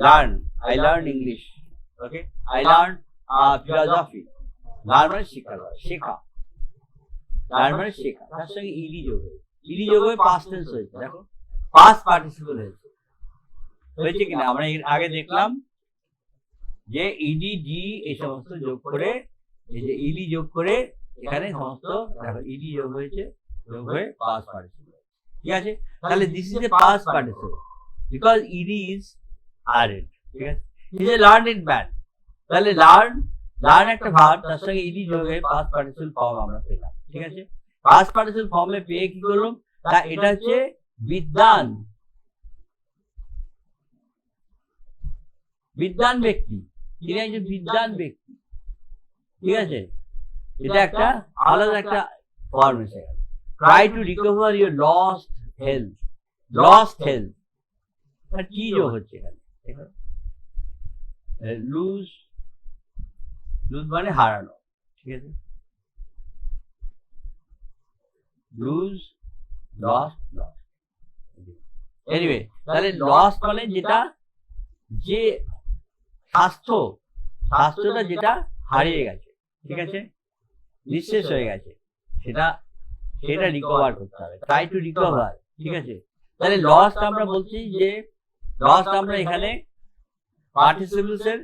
Learn, I learn English, okay, I learn philosophy. Learn মানে শিক্ষা করা, শেখা, লার্ন মানে শেখা। তার সঙ্গে ইডি যোগ হয়েছে, ইডি যোগ হয়ে পাস্ট টেন্স হয়েছে, দেখো পাস্ট পার্টিসিপল হয়েছে, হয়েছে কিনা? আমরা এর আগে দেখলাম যে ইডি ডি এই সমস্ত যোগ করে, এই যে ইডি যোগ করে এখানে সমস্ত দেখো ইডি যোগ হয়েছে, যোগ হয়ে পাস্ট পার্টিসিপল, ঠিক আছে? তাহলে this is a past participle because ED is added, ঠিক আছে? He is a learned man, তাহলে লার্ন একটা ভার্ব, তার সঙ্গে ইডি যোগ হয়ে পাস্ট পার্টিসিপল ফর্ম আমরা পেলাম, ঠিক আছে? পাস্ট পার্টিসিপল ফর্মে পেয়ে কি করলাম, তা এটা হচ্ছে বিদ্বান, বিদ্বান ব্যক্তি, তিনি একজন বিদ্বান ব্যক্তি, ঠিক আছে? এটা একটা আলাদা একটা ফর্ম এসে গেল। Try to recover your lost health, lost health কি যোগ হচ্ছে এখানে, লুজ, লুজ মানে হারানো, ঠিক আছে? লুজ, লস্ট, লস্ট, এনিওয়ে তাহলে লস্ট মানে যেটা, যে স্বাস্থ্যটা যেটা হারিয়ে গেছে, ঠিক আছে? নিঃশেষ হয়ে গেছে, সেটা রিকভার করতে হবে, ট্রাই টু রিকভার, ঠিক আছে? তাহলে লস্ট আমরা বলছি যে লস্ট আমরা এখানে পার্টিসিপলস এর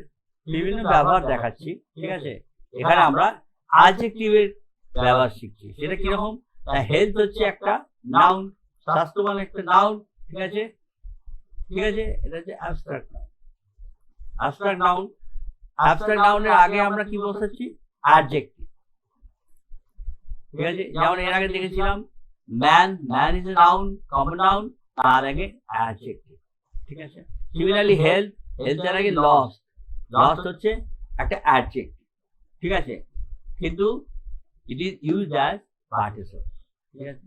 বিভিন্ন ব্যবহার দেখাচ্ছি, ঠিক আছে? এখানে আমরা অ্যাডজেক্টিভের ব্যবহার শিখছি, সেটা কিরকম? হেলথ হচ্ছে একটা নাউন, স্বাস্থ্য মানে একটা নাউন, ঠিক আছে? ঠিক আছে? এটা হচ্ছে abstract noun, abstract noun. Abstract নাউনের আগে আমরা কি বসাচ্ছি? অ্যাডজেক্টিভ, ঠিক আছে? যেমন এর আগে দেখেছিলাম man, man is a noun, common noun, তার আগে অ্যাডজেক্টিভ, ঠিক আছে? সিমিলারলি হেলথ, হেলথের আগে লস্ট, লস্ট হচ্ছে একটা অ্যাডজেক্টিভ, ঠিক আছে? কিন্তু it is used as participle, ঠিক আছে?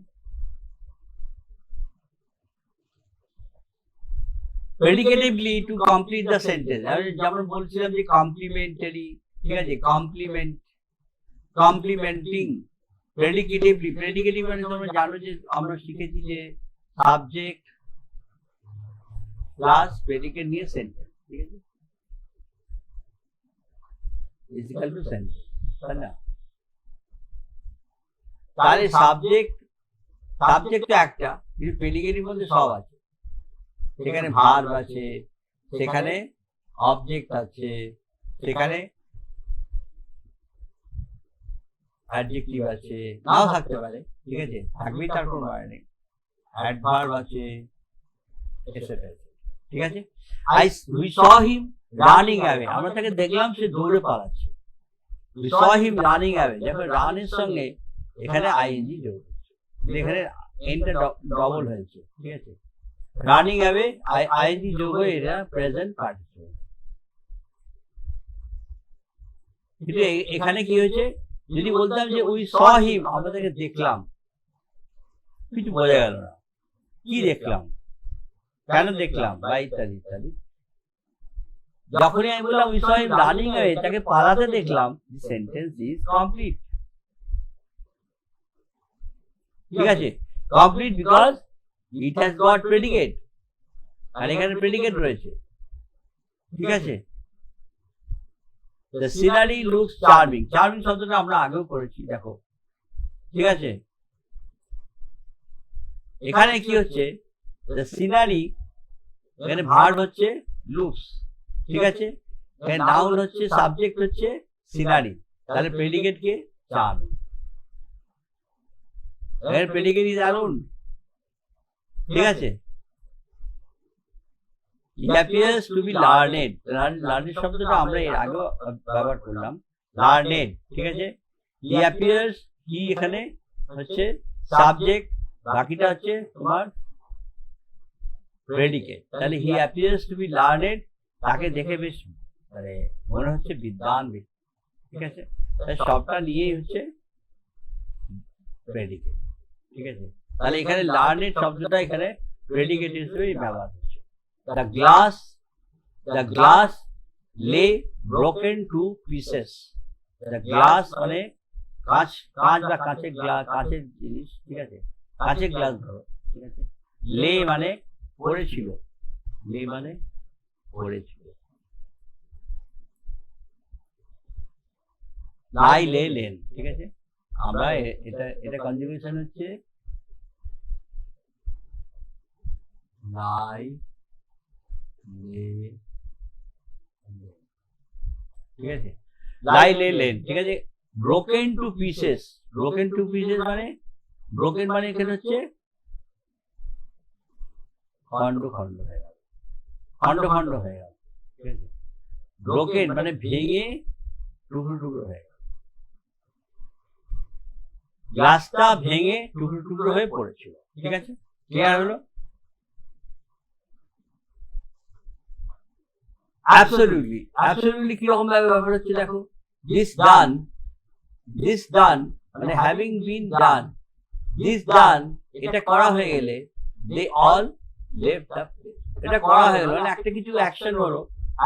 প্রেডিকেটিভলি টু কমপ্লিট দ্য সেন্টেন্স, যেমন বলছিলাম যে কমপ্লিমেন্টারি, ঠিক আছে, কমপ্লিমেন্টিং, প্রেডিকেটিভ মানে তোমরা জানো যে আমরা শিখেছি যে সাবজেক্ট প্লাস প্রেডিকেট নিয়ে সেন্টেন্স, ঠিক আছে, ইকুয়াল টু সেন্টেন্স, তাই না? তাহলে সাবজেক্ট তো একটা, কিন্তু প্রেডিকেটিভ মধ্যে সব আছে, সেখানে ভার্ব আছে, সেখানে অবজেক্ট আছে, সেখানে অ্যাডজেক্টিভ আছে, নাও থাকতে পারে, ঠিক আছে, থাকবেই তার কোনো মানে নেই, অ্যাডভার্ব আছে, এটসেট্রা, ঠিক আছে। We saw him running away, আমরা তাকে দেখলাম সে দৌড়ে পালাচ্ছে, we saw him running away, দেখো রানের সঙ্গে এখানে আইএনজি যোগ হচ্ছে, এখানে এনটা ডবল হয়েছে, ঠিক আছে, রানিং অ্যাওয়ে আইএনজি যোগ হয়ে এটা প্রেজেন্ট পার্টিসিপল। কিন্তু এখানে কি হয়েছে, যদি বলতাম যে উই স হিম, আমরা তাকে দেখলাম, কিছু বোঝা গেল না, কি দেখলাম, কেন দেখলাম, বা ইত্যাদি ইত্যাদি। যখনই আমি বললাম we saw him running away, তাকে পালাতে দেখলাম, সেন্টেন্স ইজ কমপ্লিট, ঠিক আছে, complete because it has got predicate, আর এখানে প্রেডিকেট রয়েছে, ঠিক আছে। The scenery looks charming, charming শব্দটা আমরা আগেও করেছি, দেখো, ঠিক আছে। এখানে কি হচ্ছে, the scenery, এখানে ভার্ব হচ্ছে লুকস, ঠিক আছে, এখানে নাউন হচ্ছে, সাবজেক্ট হচ্ছে সিনারি, তাহলে প্রেডিকেট কে চার্মিং, এখানে প্রেডিকেট ইজ অ্যালোন, ঠিক আছে। He appears to be learned, learned শব্দটা আমরা এর আগেও ব্যবহার করলাম, learned, ঠিক আছে। He appears, কি এখানে হচ্ছে সাবজেক্ট, বাকিটা হচ্ছে তোমার প্রেডিকেট, তাহলে he appears to be learned, তাকে দেখে বেশ মানে মনে হচ্ছে বিদ্বান ব্যক্তি, ঠিক আছে, তাই সবটা নিয়েই হচ্ছে প্রেডিকেট, ঠিক আছে। তাহলে এখানে learned শব্দটা এখানে প্রেডিকেট হিসেবে ব্যবহার হচ্ছে। The glass lay broken to pieces, the glass মানে কাঁচ বা কাঁচের জিনিস, ঠিক আছে, কাঁচের গ্লাস ধরো, ঠিক আছে, লে মানে পড়েছিল, লে মানে পড়েছিল, লাই লে লেন, ঠিক আছে। আমরা এটা কনজুগেশন হচ্ছে লাই লে, ঠিক আছে, লাই লে লেন, ঠিক আছে। Broken to pieces, broken to pieces মানে, ব্রোকেন মানে এখানে হচ্ছে খণ্ড খণ্ড হয়ে গেল, খণ্ড খণ্ড হয়ে গেল, ঠিক আছে। ব্রোকেন মানে ভেঙে টুকরো টুকরো হয়ে গেল, গ্লাসটা ভেঙে টুকরো টুকরো হয়ে পড়েছিল, ঠিক আছে, ক্লিয়ার হলো? Absolutely, absolutely কিরকম ভাবে ব্যবহার হচ্ছে দেখো, this done মানে having been done, this done, এটা করা হয়ে গেলে they all left the place, এটা করা হয়ে গেল মানে একটা কিছু অ্যাকশন হলো,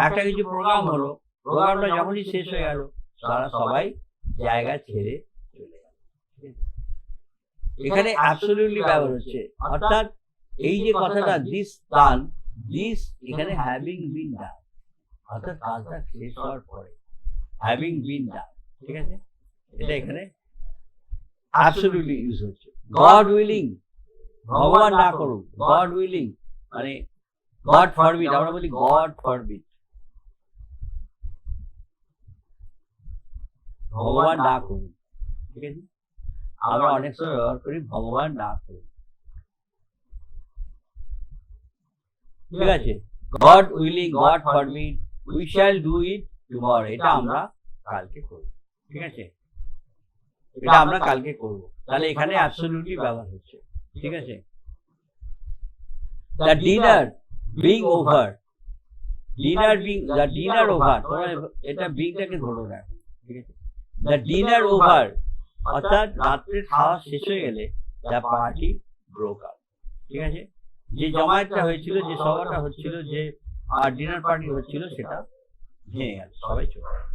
একটা কিছু প্রোগ্রাম হলো, প্রোগ্রামটা যখনই শেষ হয়ে গেল তারা সবাই জায়গা ছেড়ে চলে গেল। এখানে অ্যাবসলিউটলি ব্যবহার হচ্ছে, অর্থাৎ এই যে কথাটা this done, this এখানে having been done, অর্থাৎ কাজটা শেষ হওয়ার পরে having been done, ঠিক আছে, এটা এখানে অ্যাবসলিউটলি ইউজ হচ্ছে। God willing, ভগবান না করুন, God willing মানে God forbid, আমরা বলি God forbid, ভগবান না করুন, ঠিক আছে, আমরা অনেক সময় ব্যবহার করি ভগবান না করুন, ঠিক আছে। God willing, God forbid, we shall do it tomorrow, এটা আমরা কালকে করব, ঠিক আছে, এটা আমরা কালকে করব, তাহলে এখানে অ্যাবসলিউটলি ব্যবহার হচ্ছে, ঠিক আছে। The dinner being over, the dinner over, তোমরা এটা বিংটাকে ধরো না, ঠিক আছে। The dinner over অর্থাৎ রাত্রের খাওয়া শেষ হয়ে গেলে the party broke up, ঠিক আছে। যে জমায়েতটা হয়েছিল, যে সভাটা হচ্ছিল, যে ডিনার পার্টি হচ্ছিল, সেটা ভেঙে গেল, সবাই চলে গেল।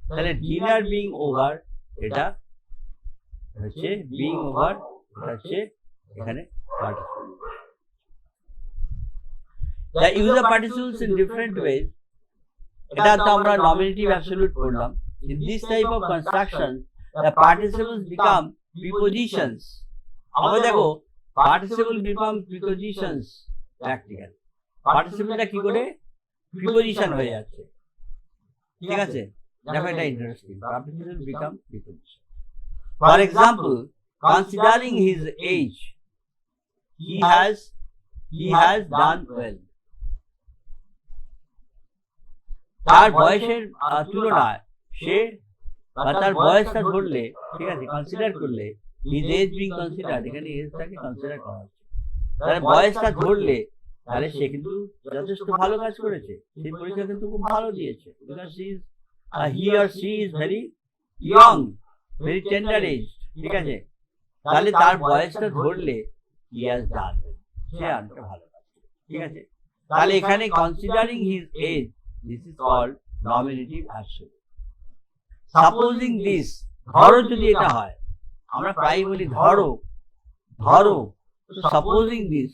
তাহলে ডিনার বিং ওভার, এটা হচ্ছে বিং ওভার, এটা হচ্ছে এখানে participle. The user participles in different ways. এটা তো আমরা nominative absolute করলাম। In this type of construction, the participles become prepositions. আবার দেখো, participle become prepositions practical. Participleটা কি করে preposition হয়ে যাচ্ছে, ঠিক আছে? দেখো এটা interesting. Participles become preposition. For example, considering his age, he has done well. তার বয়সের তুলনায় সে বা তার বয়সটা ধরলে, ঠিক আছে, কনসিডার করলে, হিজ এজ বিং কনসিডার, এখানে এজটাকে কনসিডার করা হচ্ছে, তার বয়সটা ধরলে, তাহলে সে কিন্তু যথেষ্ট ভালো কাজ করেছে, সেই পরীক্ষা কিন্তু খুব ভালো দিয়েছে, because he or she is very young, very tender age, ঠিক আছে? তাহলে তার বয়সটা ধরলে হি হ্যাজ ডান, সে অনেকটা ভালো কাজ, ঠিক আছে? তাহলে এখানে considering his age, this is called nominative absolute. Supposing this, ধরো যদি এটা হয়, আমরা প্রায় বলি ধরো, ধরো, supposing this,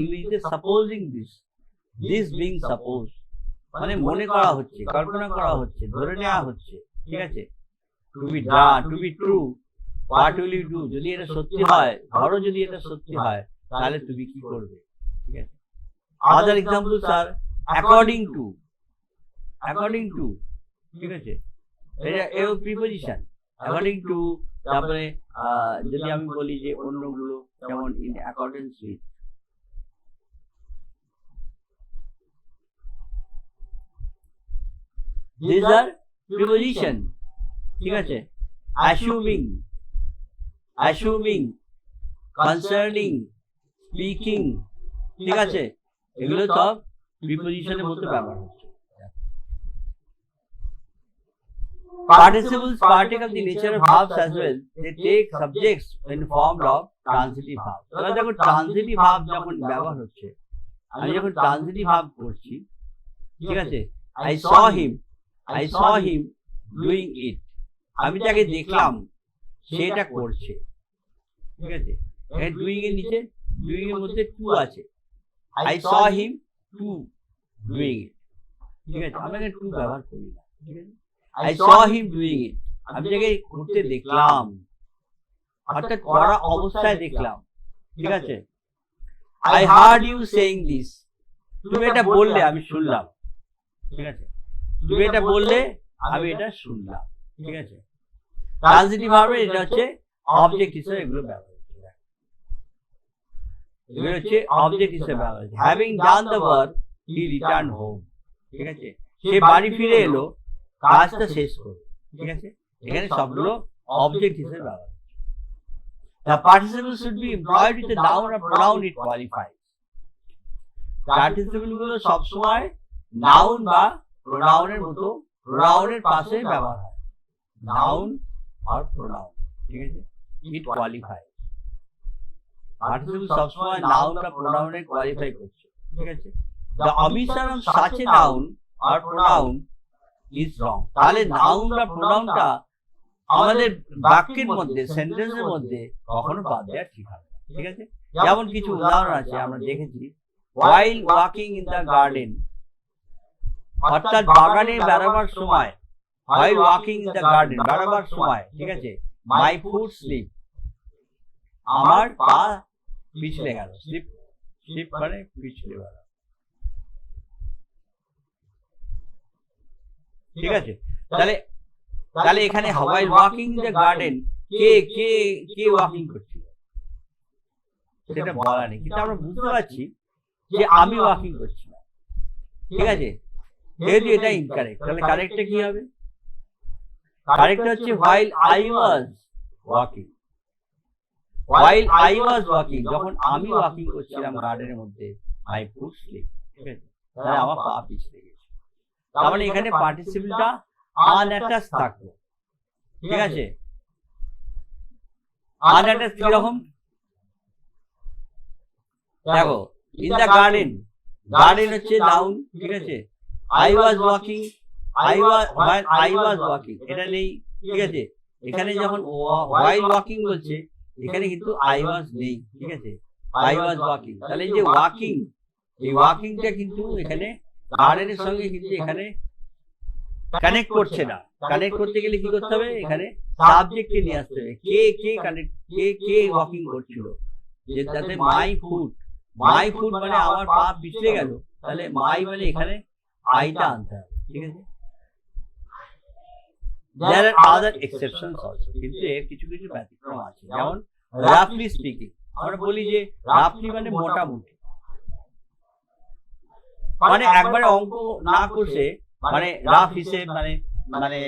ইংরেজিতে supposing this being suppose, মানে মনে করা হচ্ছে, কল্পনা করা হচ্ছে, ধরে নেওয়া হচ্ছে, ঠিক আছে? to be done, to be true, what will you do? যদি এটা সত্যি হয়, ধরো যদি এটা সত্যি হয়, তাহলে তুমি কি করবে, ঠিক আছে? Other examples are according to, ঠিক আছে? এটা এও প্রিপোজিশন, according to, তারপরে যদি আমি বলি যে অন্যগুলো যেমন in accordance with, these are preposition, ঠিক আছে? assuming, concerning, speaking, ঠিক আছে? এগুলো সব প্রিপোজিশনের মধ্যে ব্যবহার হচ্ছে। Participles partake of the nature of verbs as well. They take subjects in form of transitive verb. তাহলে দেখো ট্রানজিটিভ ভার্ব যখন ব্যবহার হচ্ছে, আমি যখন ট্রানজিটিভ ভার্ব করছি, ঠিক আছে? I saw him doing it. আমি তাকে দেখলাম সেটা করছে, ঠিক আছে? এখানে ডুইং এর নিচে, ডুইং এর মধ্যে টু আছে, I saw him to doing it, ঠিক আছে? আমরা এখানে টু ব্যবহার করি না, ঠিক আছে? I saw him doing it, আমি তাকে করতে দেখলাম, অর্থাৎ করা অবস্থায় দেখলাম, ঠিক আছে? I heard you saying this, তুমি এটা বললে আমি শুনলাম, ঠিক আছে? তুমি এটা বললে আমি এটা শুনলাম, ঠিক আছে? ট্রানজিটিভ ভার্বের এটা হচ্ছে অবজেক্ট হিসেবে এগুলো ব্যবহার হচ্ছে, এগুলো হচ্ছে অবজেক্ট হিসেবে ব্যবহার হচ্ছে। Having done the work he return home, ঠিক আছে? সে বাড়ি ফিরে এলো কাজটা শেষ করে, ঠিক আছে? এখানে সবগুলো অবজেক্ট হিসেবে ব্যবহার হচ্ছে। The participle should be employed with a noun or pronoun it qualifies. Participle গুলো সবসময় নাউন বা প্রোনাউনের মতো, প্রোনাউনের পাশে ব্যবহার হয়, নাউন আর প্রোনাউন, ঠিক আছে? ইট কোয়ালিফাই, পার্টিসিপল সবসময় নাউন বা প্রোনাউনে কোয়ালিফাই করছে, ঠিক আছে? The omission of such a noun or pronoun is wrong. তাহলে নাউন বা প্রোনাউনটা আমাদের বাক্যের মধ্যে, সেন্টেন্সের মধ্যে কখনো বাদ দেওয়া ঠিক হবে, ঠিক আছে? যেমন কিছু উদাহরণ আছে আমরা দেখেছি, while walking in the garden, অর্থাৎ বাগানে বেড়াবার সময়, while walking in the garden, বেড়াবার সময়, ঠিক আছে? my foot slip, আমার পা পিছলে গেল, স্লিপ মানে পিছলে গেল, ঠিক আছে? তাহলে এখানে while walking in the garden K walking করছিল সেটা বলা নেই, কিন্তু আমরা বুঝতে পারছি যে আমি ওয়াকিং করছি না, ঠিক আছে? যেহেতু এটা ইনকারেক্ট, তাহলে কারেক্টটা কি হবে? কারেক্ট হচ্ছে while I was walking, while I was walking, যখন আমি ওয়াকিং করছিলাম গার্ডেনের মধ্যে, my foot slip, ঠিক আছে? তাহলে আমার পা পিছলে গেছে, তার মানে এখানে পার্টিসিপলটা আনঅ্যাটাচ থাকবে, ঠিক আছে? আনঅ্যাটাচ কিরকম? দেখো ইন দ্য গার্ডেন, গার্ডেন হচ্ছে নাউন, ঠিক আছে। I was walking, I was walking এটা নেই, ঠিক আছে। এখানে যখন হোয়াইল ওয়াকিং বলছে এখানে কিন্তু আই ওয়াজ নেই, ঠিক আছে। আই ওয়াজ ওয়াকিং, তাহলে এই যে ওয়াকিং, এই ওয়াকিংটা কিন্তু এখানে গার্ডেনের সঙ্গে কিন্তু এখানে কানেক্ট করছে না। কানেক্ট করতে গেলে কি করতে হবে, এখানে সাবজেক্টকে নিয়ে আসতে হবে। কে ওয়াকিং করছিল, যে যাতে মাই ফুড, মাই ফুড মানে আমার পা পিছলে গেল, তাহলে মাই মানে এখানে আইটা আনতে হবে, ঠিক আছে। There are other exceptions also, কিন্তু এর কিছু কিছু ব্যতিক্রম আছে, যেমন রাফলি স্পিকিং। আমরা বলি যে রাফলি মানে মোটামুটি, মানে একবারে অঙ্ক না করছে, মানে রাফ হিসেব, মানে মানে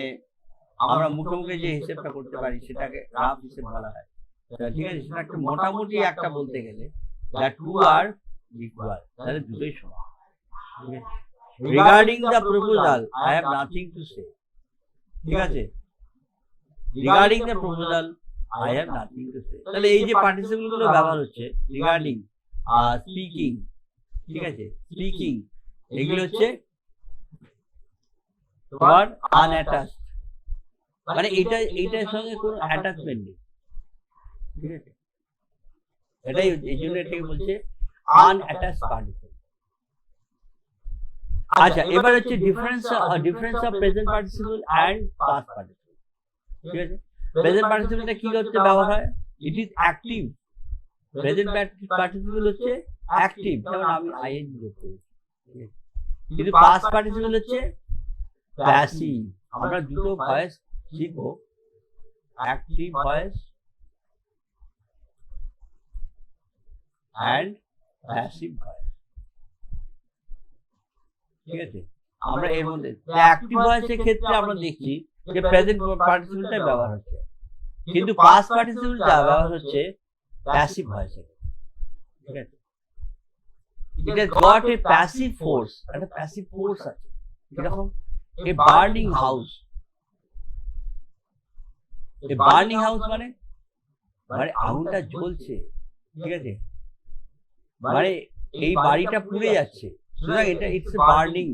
আমরা মুখে মুখে যে হিসেবটা করতে পারি সেটাকে রাফ হিসেব বলা হয়, ঠিক আছে। সেটা একটা মোটামুটি একটা বলতে গেলে দ্যাট টু আর ইকুয়াল, তাহলে দুটোই সমান, ঠিক আছে। Regarding the proposal I have nothing to say, ঠিক আছে। Regarding the proposal I have nothing to say, তাহলে এই যে পার্টিসিপল গুলো ব্যবহার হচ্ছে রিগার্ডিং, স্পিকিং, ঠিক আছে, স্পিকিং, এগুলো হচ্ছে তোমার আনঅ্যাটাচড, মানে এইটার সঙ্গে কোনো অ্যাটাচমেন্ট নেই, ঠিক আছে। এটাই এই জন্য এটাকে বলছে আনঅ্যাটাচড পার্টিসিপল। আচ্ছা, এবার হচ্ছে difference of present participle and past participle, ঠিক আছে। প্রেজেন্ট পার্টিসিপলটা কি করতে ব্যবহার হয়, it is active. Present participle হচ্ছে অ্যাক্টিভ, যেমন আমি আইএনজি যোগ করেছি, কিন্তু পাস্ট পার্টিসিপল হচ্ছে প্যাসিভ। আমরা দুটো ভয়েস শিখবো, active voice and passive voice, ঠিক আছে। আমরা এর মধ্যে অ্যাক্টিভ ভয়েসের ক্ষেত্রে আমরা দেখছি যে প্রেজেন্ট পার্টিসিপলটা ব্যবহার হচ্ছে, কিন্তু পাস্ট পার্টিসিপলটা ব্যবহার হচ্ছে প্যাসিভ ভয়েসে, ঠিক আছে। It has got a passive force, একটা প্যাসিভ ফোর্স আছে, যেরকম a burning house. A burning house মানে মানে আগুনটা জ্বলছে, ঠিক আছে, মানে এই বাড়িটা পুড়ে যাচ্ছে, সুতরাং এটা ইটস বার্নিং,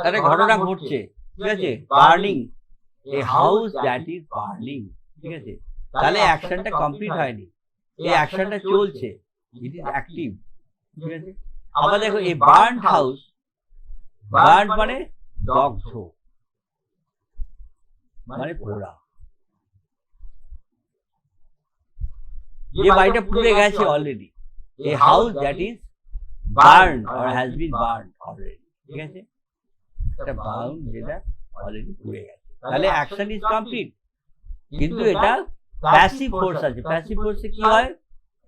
একটা ঘটনা ঘটছে, ঠিক আছে। Burning, a house that is burning, ঠিক আছে। তাহলে অ্যাকশনটা কমপ্লিট হয়নি, এই অ্যাকশনটা চলছে, ইট ইজ অ্যাক্টিভ, ঠিক আছে। আবার দেখো এ বার্ন হাউস, বার্ন মানে দগ্ধ, মানে পোড়া, যে বাড়িটা পুড়ে গেছে already. A house that is burn or has been burn already, ঠিক আছে। এটা বার্ন যেটা অলরেডি পুড়ে গেছে, তাহলে অ্যাকশন ইজ কমপ্লিট, কিন্তু এটা প্যাসিভ ফোর্স আছে। প্যাসিভ ফোর্সে কি হয়,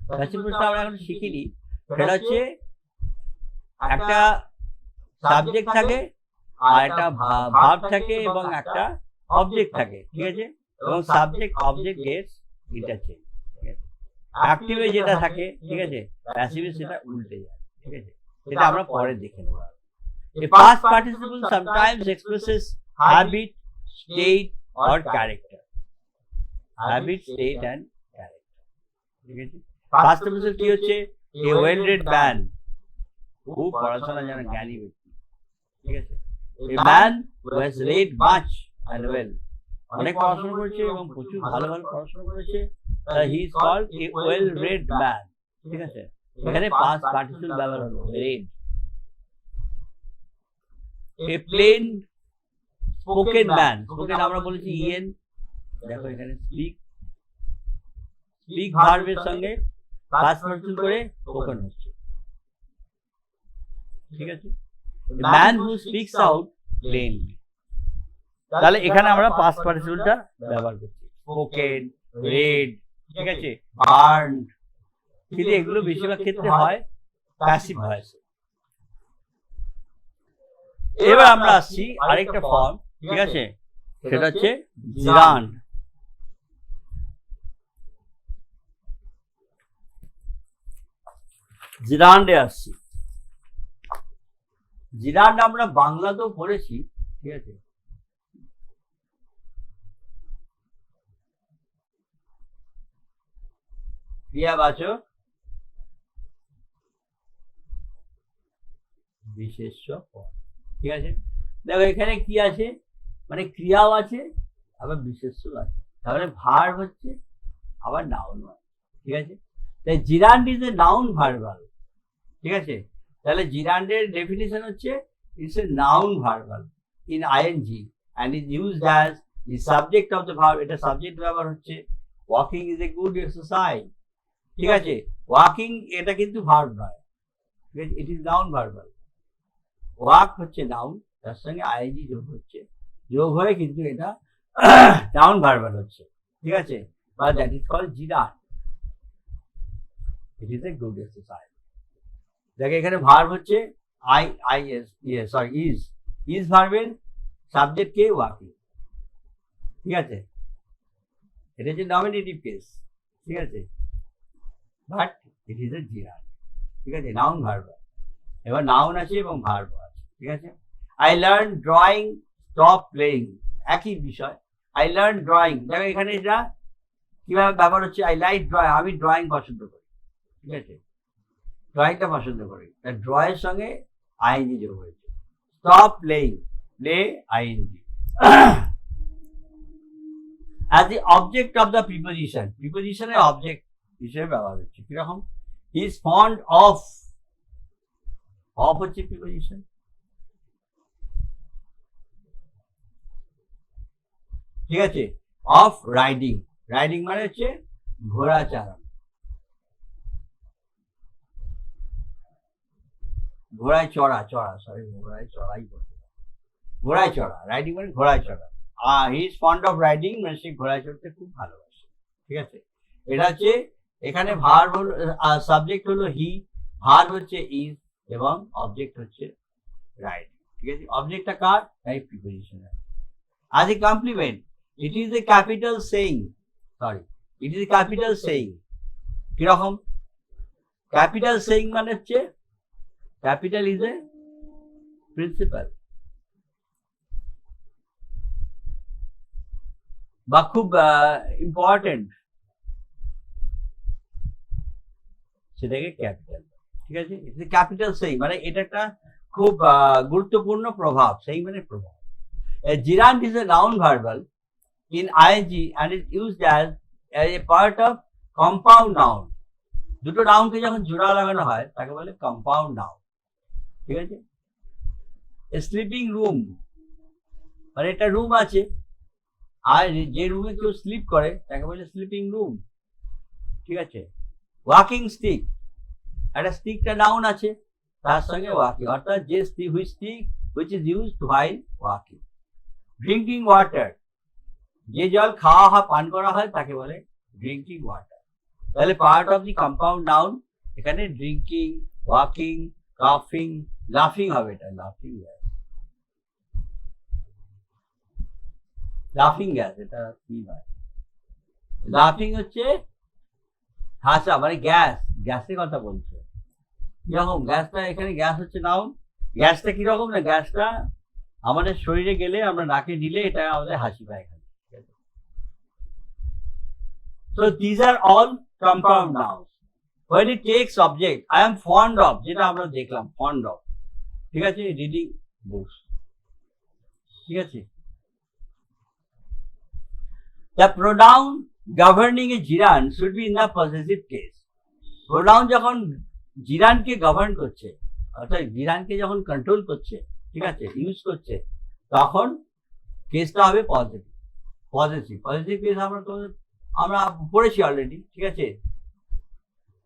প্যাসিভ ফোর্সটা আমরা এখন শিখিনি, সেটা হচ্ছে একটা সাবজেক্ট থাকে আর একটা ভার্ব থাকে এবং একটা অবজেক্ট থাকে, ঠিক আছে। এবং সাবজেক্ট অবজেক্ট গেটস ইন্টারচেঞ্জ, ঠিক আছে। অ্যাক্টিভে যেটা থাকে, ঠিক আছে, প্যাসিভে সেটা উল্টে যায়, ঠিক আছে। সেটা আমরা পরে দেখে নেব। A past participle sometimes expresses habit, state or character. Habit, state and character, ঠিক আছে। Past participle কি হচ্ছে, a well read man, খুব পড়াশোনা জানা জ্ঞানী ব্যক্তি, ঠিক আছে। A man who has read much and well, অনেক পড়াশোনা করেছে এবং প্রচুর ভালো ভালো পড়াশোনা করেছে, he is called a well read man, ঠিক আছে। এখানে past participle ব্যবহার হলো read। A plain spoken man, spoken আমরা বলেছি en, দেখো এখানে speak ভার্বের সঙ্গে past participle করে spoken হচ্ছে, ঠিক আছে। A man who speaks out plainly, তাহলে এখানে আমরা past participle-টা ব্যবহার করছি, spoken, read, ঠিক আছে, burned, কিন্তু এগুলো বেশিরভাগ ক্ষেত্রে হয় প্যাসিভ ভয়েসে। এবার আমরা আসছি আরেকটা ফর্ম, ঠিক আছে, সেটা হচ্ছে জিরান্ড। জিরান্ডে আসছি। জিরান্ড আমরা বাংলাতেও পড়েছি, ঠিক আছে। ক্রিয়াবাচক বিশেষ্য পদ, ঠিক আছে। দেখো এখানে কি আছে, মানে ক্রিয়াও আছে আবার বিশেষ্য আছে, তাহলে ভার্ব হচ্ছে আবার নাউন আছে, ঠিক আছে। তাই gerund is a noun verbal, ঠিক আছে। তাহলে জিরান্ডের ডেফিনিশন হচ্ছে it's a noun verbal in ING and is used as the subject of the verb. এটা সাবজেক্ট ব্যবহার হচ্ছে। Walking is a good exercise, ঠিক আছে। ওয়াকিং এটা কিন্তু ভার্ব নয়, ঠিক আছে, it is noun verbal. Walk হচ্ছে নাউন, তার সঙ্গে আইএনজি যোগ হচ্ছে, যোগ হয়ে কিন্তু এটা নাউন ভার্বাল হচ্ছে, ঠিক আছে। বা that is called gerund, it is a good exercise. দেখো এখানে ভার্ব হচ্ছে ইজ ভার্বের সাবজেক্ট কে ওয়াকিং, ঠিক আছে। এটা হচ্ছে নমিনেটিভ কেস, ঠিক আছে, বাট ইট ইজ এ জিরান্ড, ঠিক আছে, নাউন ভার্ব। এবার নাউন আছে এবং ভার্ব আছে, ঠিক আছে। I learn drawing stop playing, একই বিষয়। আই লার্ন ড্রয়িং, দেখো এখানে এটা কিভাবে ব্যাপার হচ্ছে, আই লাইক ড্রয়িং, আমি ড্রয়িং পছন্দ করি, ঠিক আছে, ড্রয়িংটা পছন্দ করি, ড্রয়ের সঙ্গে আইএনজি যোগ হয়েছে। Stop playing, play ING as the object of the preposition, প্রিপোজিশনের অবজেক্ট হিসেবে ব্যবহার হচ্ছে। কিরকম, he is fond of, of হচ্ছে প্রিপোজিশন, ঠিক আছে। অফ রাইডিং, রাইডিং মানে হচ্ছে ঘোড়া চালানো, ঘোড়ায় চড়া, ঘোড়ায় চড়াই বলতে, ঘোড়ায় চড়া, রাইডিং মানে ঘোড়ায় চড়া। হি ইজ ফন্ড অফ রাইডিং মানে সে ঘোড়ায় চড়তে খুব ভালোবাসে, ঠিক আছে। এটা হচ্ছে এখানে ভার্ব হলো, সাবজেক্ট হলো হি, ভার্ব হচ্ছে ইজ এবং অবজেক্ট হচ্ছে রাইডিং, ঠিক আছে। অবজেক্টটা কার, তাই preposition. as a compliment, it is a capital saying, it is a capital saying। কিরকম, ক্যাপিটাল সেইং মানে হচ্ছে ক্যাপিটাল ইজ এ প্রিন্সিপাল, বা খুব ইম্পর্টেন্ট, সেটাকে ক্যাপিটাল, ঠিক আছে। ইটস এ ক্যাপিটাল সেইং মানে এটা একটা খুব গুরুত্বপূর্ণ প্রভাব, সেই মানে প্রভাব। A gerund is a noun verbal in ing and is used as a part of compound noun। দুটো নাউনকে যখন জোড়া লাগানো হয় তাকে বলে কম্পাউন্ড নাউন, ঠিক আছে। স্লিপিং রুম মানে একটা রুম আছে, আর যে রুমে কেউ স্লিপ করে তাকে বলে স্লিপিং রুম, ঠিক আছে। ওয়াকিং স্টিক, একটা স্টিকটা নাউন আছে, তার সঙ্গে ওয়াকিং, অর্থাৎ যে stick which is used while walking. Drinking water, যে জল খাওয়া হয়, পান করা হয় তাকে বলে ড্রিঙ্কিং ওয়াটার। তাহলে part of the compound noun এখানে ড্রিঙ্কিং, ওয়াকিং, কাফিং, লাফিং হবে, এটা লাফিং গ্যাস, লাফিং গ্যাস, এটা কি হয়, লাফিং হচ্ছে হাসা, মানে গ্যাস, গ্যাসের কথা বলছে। কিরকম গ্যাসটা, এখানে গ্যাস হচ্ছে নাউন, গ্যাসটা কিরকম না, গ্যাসটা আমাদের শরীরে গেলে আমরা নাকে দিলে এটা আমাদের হাসি পায় এখানে। So these are all compound nouns. When it takes object, I am fond of, যেটা আমরা দেখলাম fond of, ঠিক আছে, reading books, ঠিক আছে। The pronoun governing a gerund should be in the possessive case। pronoun যখন জিরান্ডকে গভর্ন করছে, অর্থাৎ জিরান্ডকে যখন কন্ট্রোল করছে, ঠিক আছে, ইউজ করছে, তখন কেসটা হবে পজিটিভ, পজিটিভ কেস আমরা পড়েছি অলরেডি, ঠিক আছে।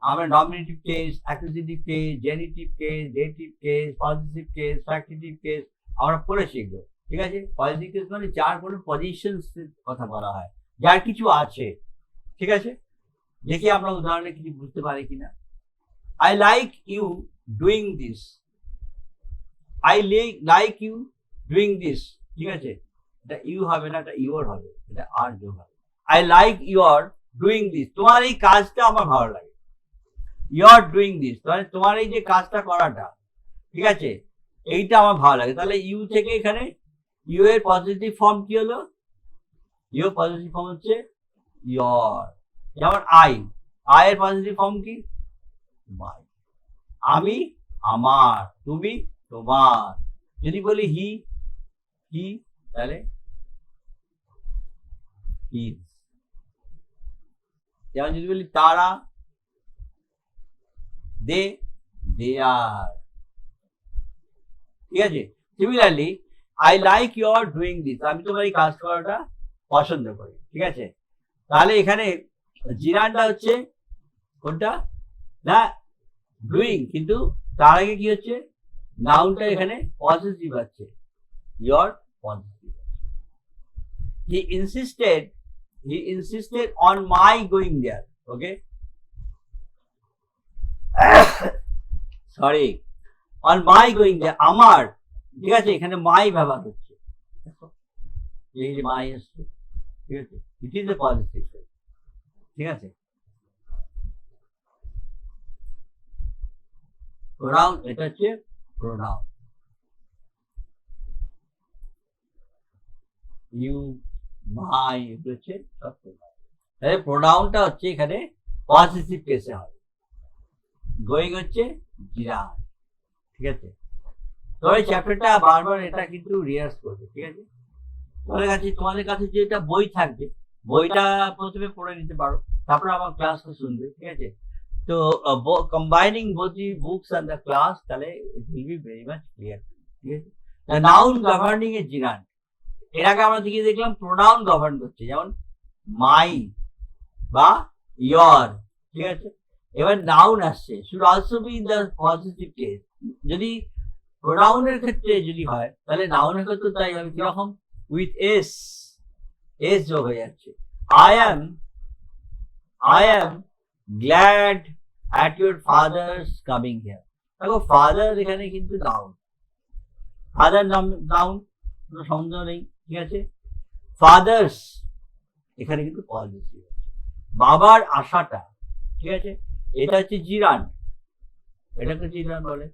আমরা nominative case, accusative case, genitive case, dative case, positive case, factitive case আমরা পড়েছি এগুলো, ঠিক আছে। পজিটিভ কেস মানে যার কোনো পজিশন কথা বলা হয়, যার কিছু আছে, ঠিক আছে। দেখি আমরা উদাহরণে কিছু বুঝতে পারি কিনা। I like you doing this, I like you doing this, ঠিক আছে, এটা ইউ হবে না, এটা ইউর হবে, এটা আর যোগ হবে। I like your doing this, তোমার এই কাজটা আমার ভালো লাগে। ইউর ডুইং দিস মানে তোমার এই যে কাজটা করাটা, ঠিক আছে, এইটা আমার ভালো লাগে। তাহলে ইউ থেকে এখানে ইউ এর পজিটিভ ফর্ম কি হলো, ইউ পজিটিভ ফর্ম হচ্ছে ইউর। যেমন আই এর পজিটিভ ফর্ম কি, মাই, আমি আমার, তুমি তোমার। যদি বলি হি, তাহলে হিজ। যেমন যদি বলি তারা, দে আর। ঠিক আছে। Similarly I like your doing this, আমি তোমার এই কাজ করাটা পছন্দ করি। ঠিক আছে। তাহলে এখানে জিরানটা হচ্ছে কোনটা না ডুইং, কিন্তু তার আগে কি হচ্ছে নাউনটা এখানে পজিটিভ আছে, your positive. He insisted on my going there. Okay, sorry, on my going there, আমার। ঠিক আছে, এখানে মাই ব্যবহার হচ্ছে, এই যে মাই আসছে। ঠিক আছে, ইট ইজ এ পজিটিভ। ঠিক আছে, প্রোনাউন, এটা হচ্ছে প্রোনাউন। ইউ, মাই, এটা হচ্ছে সব প্রোনাউন। তাহলে প্রোনাউনটা হচ্ছে এখানে পজিটিভ কেসে হবে। গোয়িং হচ্ছে জিরান। ঠিক আছে, তো এই চ্যাপ্টারটা বারবার এটা কিন্তু রিহার্স করবে। ঠিক আছে, তোমাদের কাছে যেটা বই থাকবে, বইটা প্রথমে পড়ে নিতে পারো, তারপরে আমার ক্লাসটা শুনবে। ঠিক আছে, তো combining both the books and the class, তাহলে it will be very much clear. ঠিক আছে, নাউন গভর্নিং এ জিরান। এর আগে আমরা দিকে দেখলাম প্রোনাউন গভর্ন করছে, যেমন মাই বা ইয়র। ঠিক আছে, এবার নাউন আসছে, should also be in the positive case. যদি প্রোনাউনের ক্ষেত্রে যদি হয়, তাহলে নাউনের ক্ষেত্রে তাই হবে। কিরকম? উইথ এস যোগ হয়ে যাচ্ছে। I am glad at your father's coming here. দেখো ফাদার এখানে কিন্তু নাউন, ফাদার নাউন, কোনো সন্দেহ নেই। ঠিক আছে, ফাদার্স এখানে কিন্তু পজিটিভ। বাবার আশাটা, ঠিক আছে, এটা হচ্ছে জিরান, এটাকে জিরান বলে,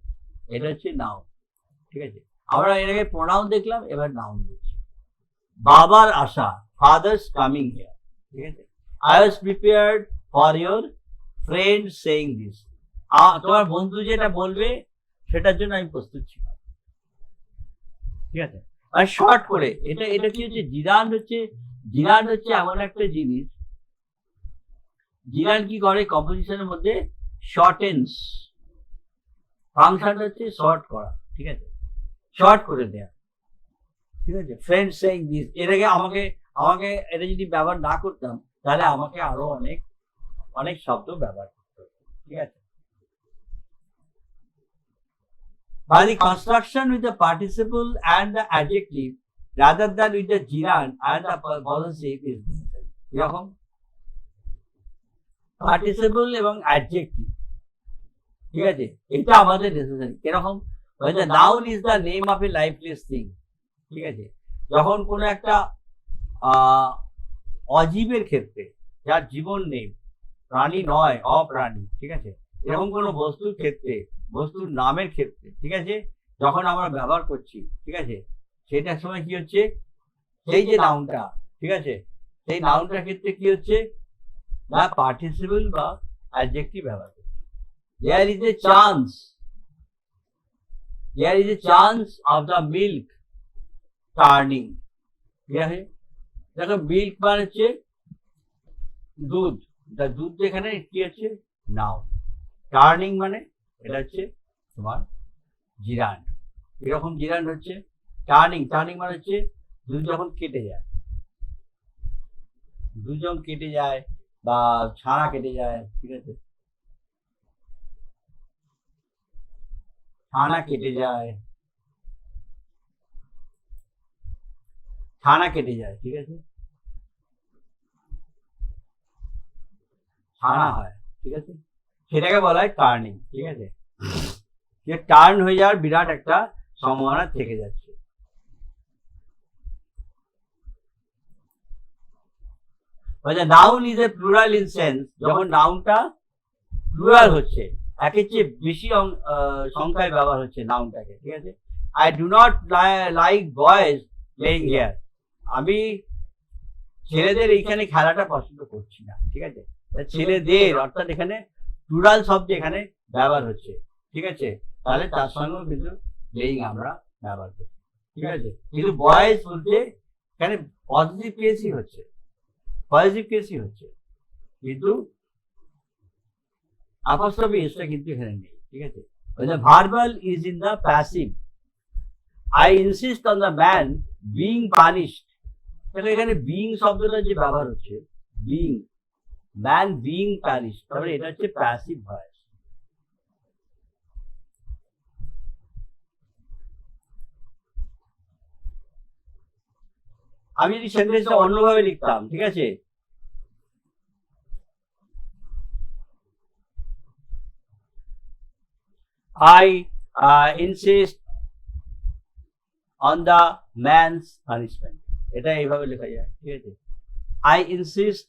এটা হচ্ছে নাউন। ঠিক আছে, আমরা এর আগে প্রোনাউন দেখলাম, এবার নাউন দেখছি। বাবার আশা, ফাদার্স কামিং হিয়ার। ঠিক আছে, I was prepared for your friend saying this. তোমার বন্ধু যেটা বলবে সেটার জন্য আমি প্রস্তুত ছিলাম। ঠিক আছে, আর শর্ট করে এটা কি হচ্ছে, জিরান হচ্ছে এমন একটা জিনিস, জিরান কি করে কম্পোজিশনের মধ্যে শর্টেন্স, ফাংশনটা হচ্ছে শর্ট করা। ঠিক আছে, শর্ট করে দেয়া। ঠিক আছে, ফ্রেন্ড সেইং দিস, এর আগে আমাকে এটা যদি ব্যবহার না করতাম, তাহলে আমাকে আরো অনেক শব্দ ব্যবহার করতে হবে। ঠিক আছে, by the construction with the participle and the adjective rather than with the gerund and the possessive is necessary. এরকম participle এবং adjective, ঠিক আছে, এটা আমাদের নেসেসারি। কিরকম? when the noun is the name of a lifeless thing, ঠিক আছে, যখন কোনো একটা অজীবের ক্ষেত্রে, যার জীবন নেই, প্রাণী নয়, অপ্রাণী, ঠিক আছে, এরকম কোনো বস্তুর ক্ষেত্রে, বস্তুর নামের ক্ষেত্রে, ঠিক আছে, যখন আমরা ব্যবহার করছি, ঠিক আছে, সেটার সময় কি হচ্ছে, সেই যে নাউনটা, ঠিক আছে, সেই নাউনটার ক্ষেত্রে কি হচ্ছে না পার্টিসিপল বা অ্যাডজেক্টিভ ব্যবহার করছি। There is a chance of the milk turning. ঠিক আছে, দেখো মিল্ক মানে হচ্ছে দুধ, দুধ যেখানে কি হচ্ছে নাউন, টার্নিং মানে এটা হচ্ছে তোমার জিরান। এরকম জিরান হচ্ছে টার্নিং মানে হচ্ছে দুধ যখন কেটে যায়, বা ছানা কেটে যায়, ঠিক আছে, ছানা কেটে যায়, ঠিক আছে, ছানা হয়, ঠিক আছে, সেটাকে বলা হয় টার্নিং। ঠিক আছে, যে টার্ন হয়ে যাওয়ার বিরাট একটা সম্ভাবনা থেকে যাচ্ছে। Noun is a plural in sense, যখন নাউনটা প্লুরাল হচ্ছে, একের চেয়ে বেশি সংখ্যায় ব্যবহার হচ্ছে নাউনটাকে। ঠিক আছে, I do not like boys playing here, আমি ছেলেদের এইখানে খেলাটা পছন্দ করছি না। ঠিক আছে, ছেলেদের অর্থাৎ এখানে প্লুরাল শব্দ এখানে ব্যবহার হচ্ছে। ঠিক আছে, তাহলে তার সঙ্গেও কিন্তু প্লেইং আমরা ব্যবহার করি, ঠিক আছে। কিন্তু বয়েজ বলতে এখানে পজিটিভ কেসই হচ্ছে, কিন্তু apostrophe এসটা কিন্তু এখানে নেই, ঠিক আছে। The verbal is in the passive. I insist on the man being punished. এখানে being শব্দটা যে ব্যবহার হচ্ছে, being, man being punished, তাহলে এটা হচ্ছে প্যাসিভ ভয়েস। আমি যদি সেন্টেন্সটা অন্যভাবে লিখতাম, ঠিক আছে, I insist on the man's punishment, এটা এইভাবে লেখা যায়, ঠিক আছে। I insist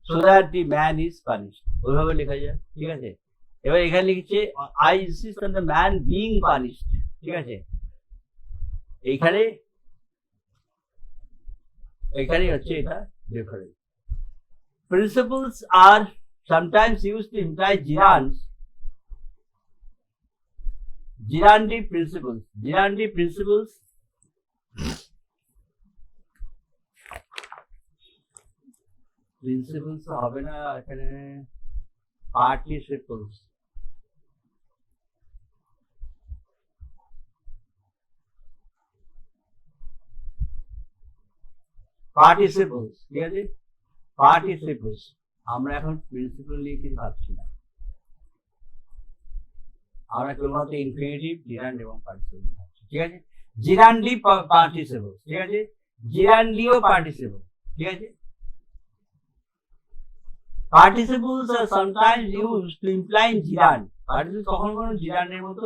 so that the man is punished, ওইভাবে লেখা যায়, ঠিক আছে। এবার এখানে লিখছে I insist on the man being punished, ঠিক আছে। এইখানে হচ্ছে এটা difference. Principles are sometimes used to imply gerundy principles. Gerundy principles হবে না এখানে, participles, ঠিক আছে। পার্টিসিপলস আমরা এখন প্রিন্সিপাল নিয়ে কিছু ভাবছি না, আমরা কেবলমাত্র ইনফিনিটিভ, জিরান্ড এবং পার্টিসিপল ভাবছি, ঠিক আছে। জিরান্ডি পার্টিসিপল, ঠিক আছে, জিরান্ডিও পার্টিসিপল, ঠিক আছে। Participles are sometimes used to imply gerund. Participle কখনো কখনো জিরান্ডের মতো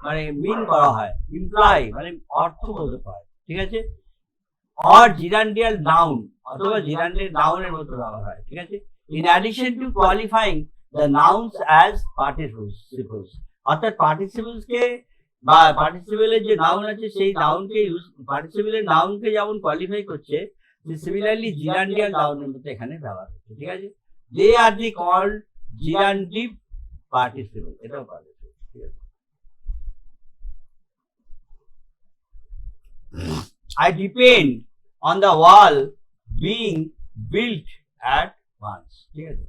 মানে মিন করা হয়, ইমপ্লাই মানে অর্থ বলতে পারে, ঠিক আছে। or gerundial noun অথবা gerundial noun এর মতো ব্যবহার হয়, ঠিক আছে। in addition to qualifying the nouns as participles, অর্থাৎ participles কে বা participle এর যে নাউন আছে সেই নাউনকে participle এর নাউনকে যেমন কোয়ালিফাই করছে, সিমিলারলি gerundial noun এর মতো এখানে ব্যবহার হচ্ছে, ঠিক আছে। they are the called gerundive participle, এটাও participle, ঠিক আছে। I depend on the wall being built at once, ঠিক আছে।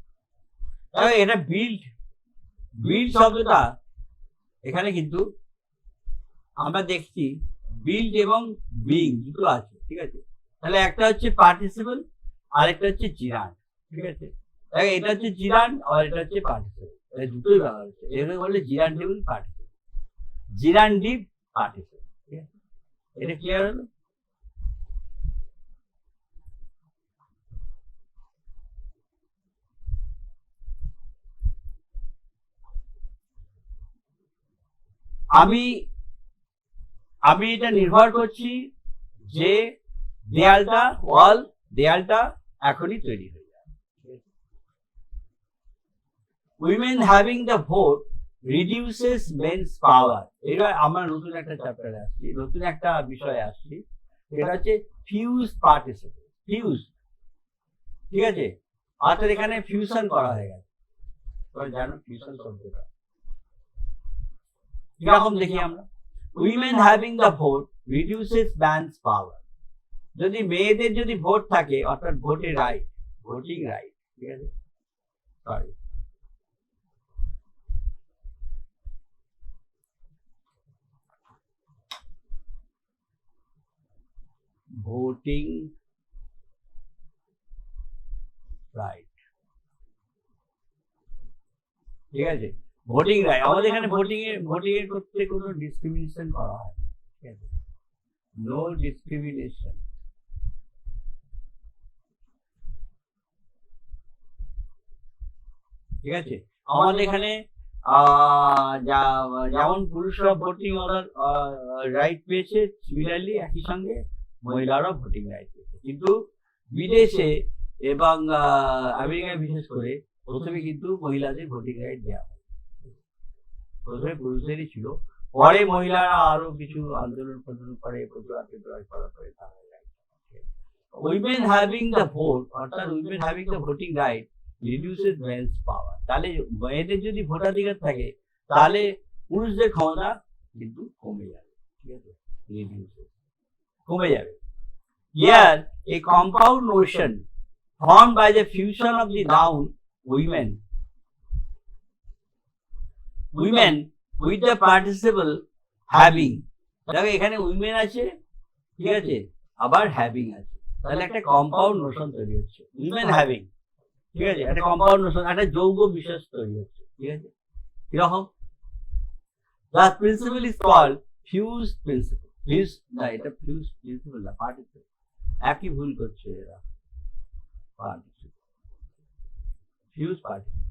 এটা বিল্ড শব্দটা এখানে কিন্তু আমরা দেখছি বিল্ড এবং বিং দুটো আছে, ঠিক আছে। তাহলে একটা হচ্ছে পার্টিসিপল আর একটা হচ্ছে জিরান্ড, ঠিক আছে। এটা হচ্ছে জিরান্ড আর এটা হচ্ছে পার্টিসিপল, দুটোই ব্যবহার হচ্ছে। এখানে বললে জিরান্ডিবল পার্টিসিপল, জিরান্ডিভ পার্টিসিপল, ঠিক আছে। এটা ক্লিয়ার হলো? আমি এটা নির্ভর করছি যে দেয়ালটা এখনই তৈরি হয়ে যায়। Women having the vote reduces men's power. এবার আমরা নতুন একটা চ্যাপ্টারে আসছি, নতুন একটা বিষয়ে আসছি, এটা হচ্ছে ফিউজ পার্টিসিপল, ফিউজ, ঠিক আছে। অর্থাৎ এখানে ফিউশন করা হয়ে গেছে, তোমরা জানো ফিউশন শব্দটা কিরকম দেখি আমরা। Women having the vote reduces man's power. যদি মেয়েদের যদি ভোট থাকে অর্থাৎ ভোটের রাইট, ভোটিং রাইট, ঠিক আছে, সরি, ভোটিং রাইট, ঠিক আছে। ভোটিং রাইট আমাদের এখানে ভোটিং এর করতে কোনো ডিসক্রিমিনেশন করা হয়, ঠিক আছে, নো ডিসক্রিমিনেশন, ঠিক আছে। আমাদের এখানে যেমন পুরুষরা ভোটিং রাইট পেয়েছে, সিমিলারলি একই সঙ্গে মহিলারাও ভোটিং রাইট পেয়েছে। কিন্তু বিদেশে এবং আমেরিকায় বিশেষ করে প্রথমে কিন্তু মহিলাদের ভোটিং রাইট দেওয়া হয়, প্রথমে পুরুষদেরই ছিল, পরে মহিলারা আরো কিছু আন্দোলন করে করার পরে উইমেন হ্যাভিং দ্য ভোট, অর্থাৎ women having the voting right reduces men's power. তাহলে মেয়েদের যদি ভোটাধিকার থাকে তাহলে পুরুষদের ক্ষমতা কিন্তু কমে যাবে, ঠিক আছে, রিডিউসেস, কমে যাবে। Here a compound notion formed by the fusion of the noun women with the participle having, দেখো এখানে উইমেন আছে, ঠিক আছে, আবার হ্যাভিং আছে, তাহলে একটা কম্পাউন্ড নোশন তৈরি হচ্ছে, উইমেন হ্যাভিং, ঠিক আছে, একটা কম্পাউন্ড নোশন, একটা যৌগ বিশেষ তৈরি হচ্ছে, ঠিক আছে, কিরকম? The principle is called fuse principle. Fuse না, এটা fuse principle না, পার্টিসিপল, একই ভুল করছে এরা, পার্টিসিপল, ফিউজ পার্টিসিপল,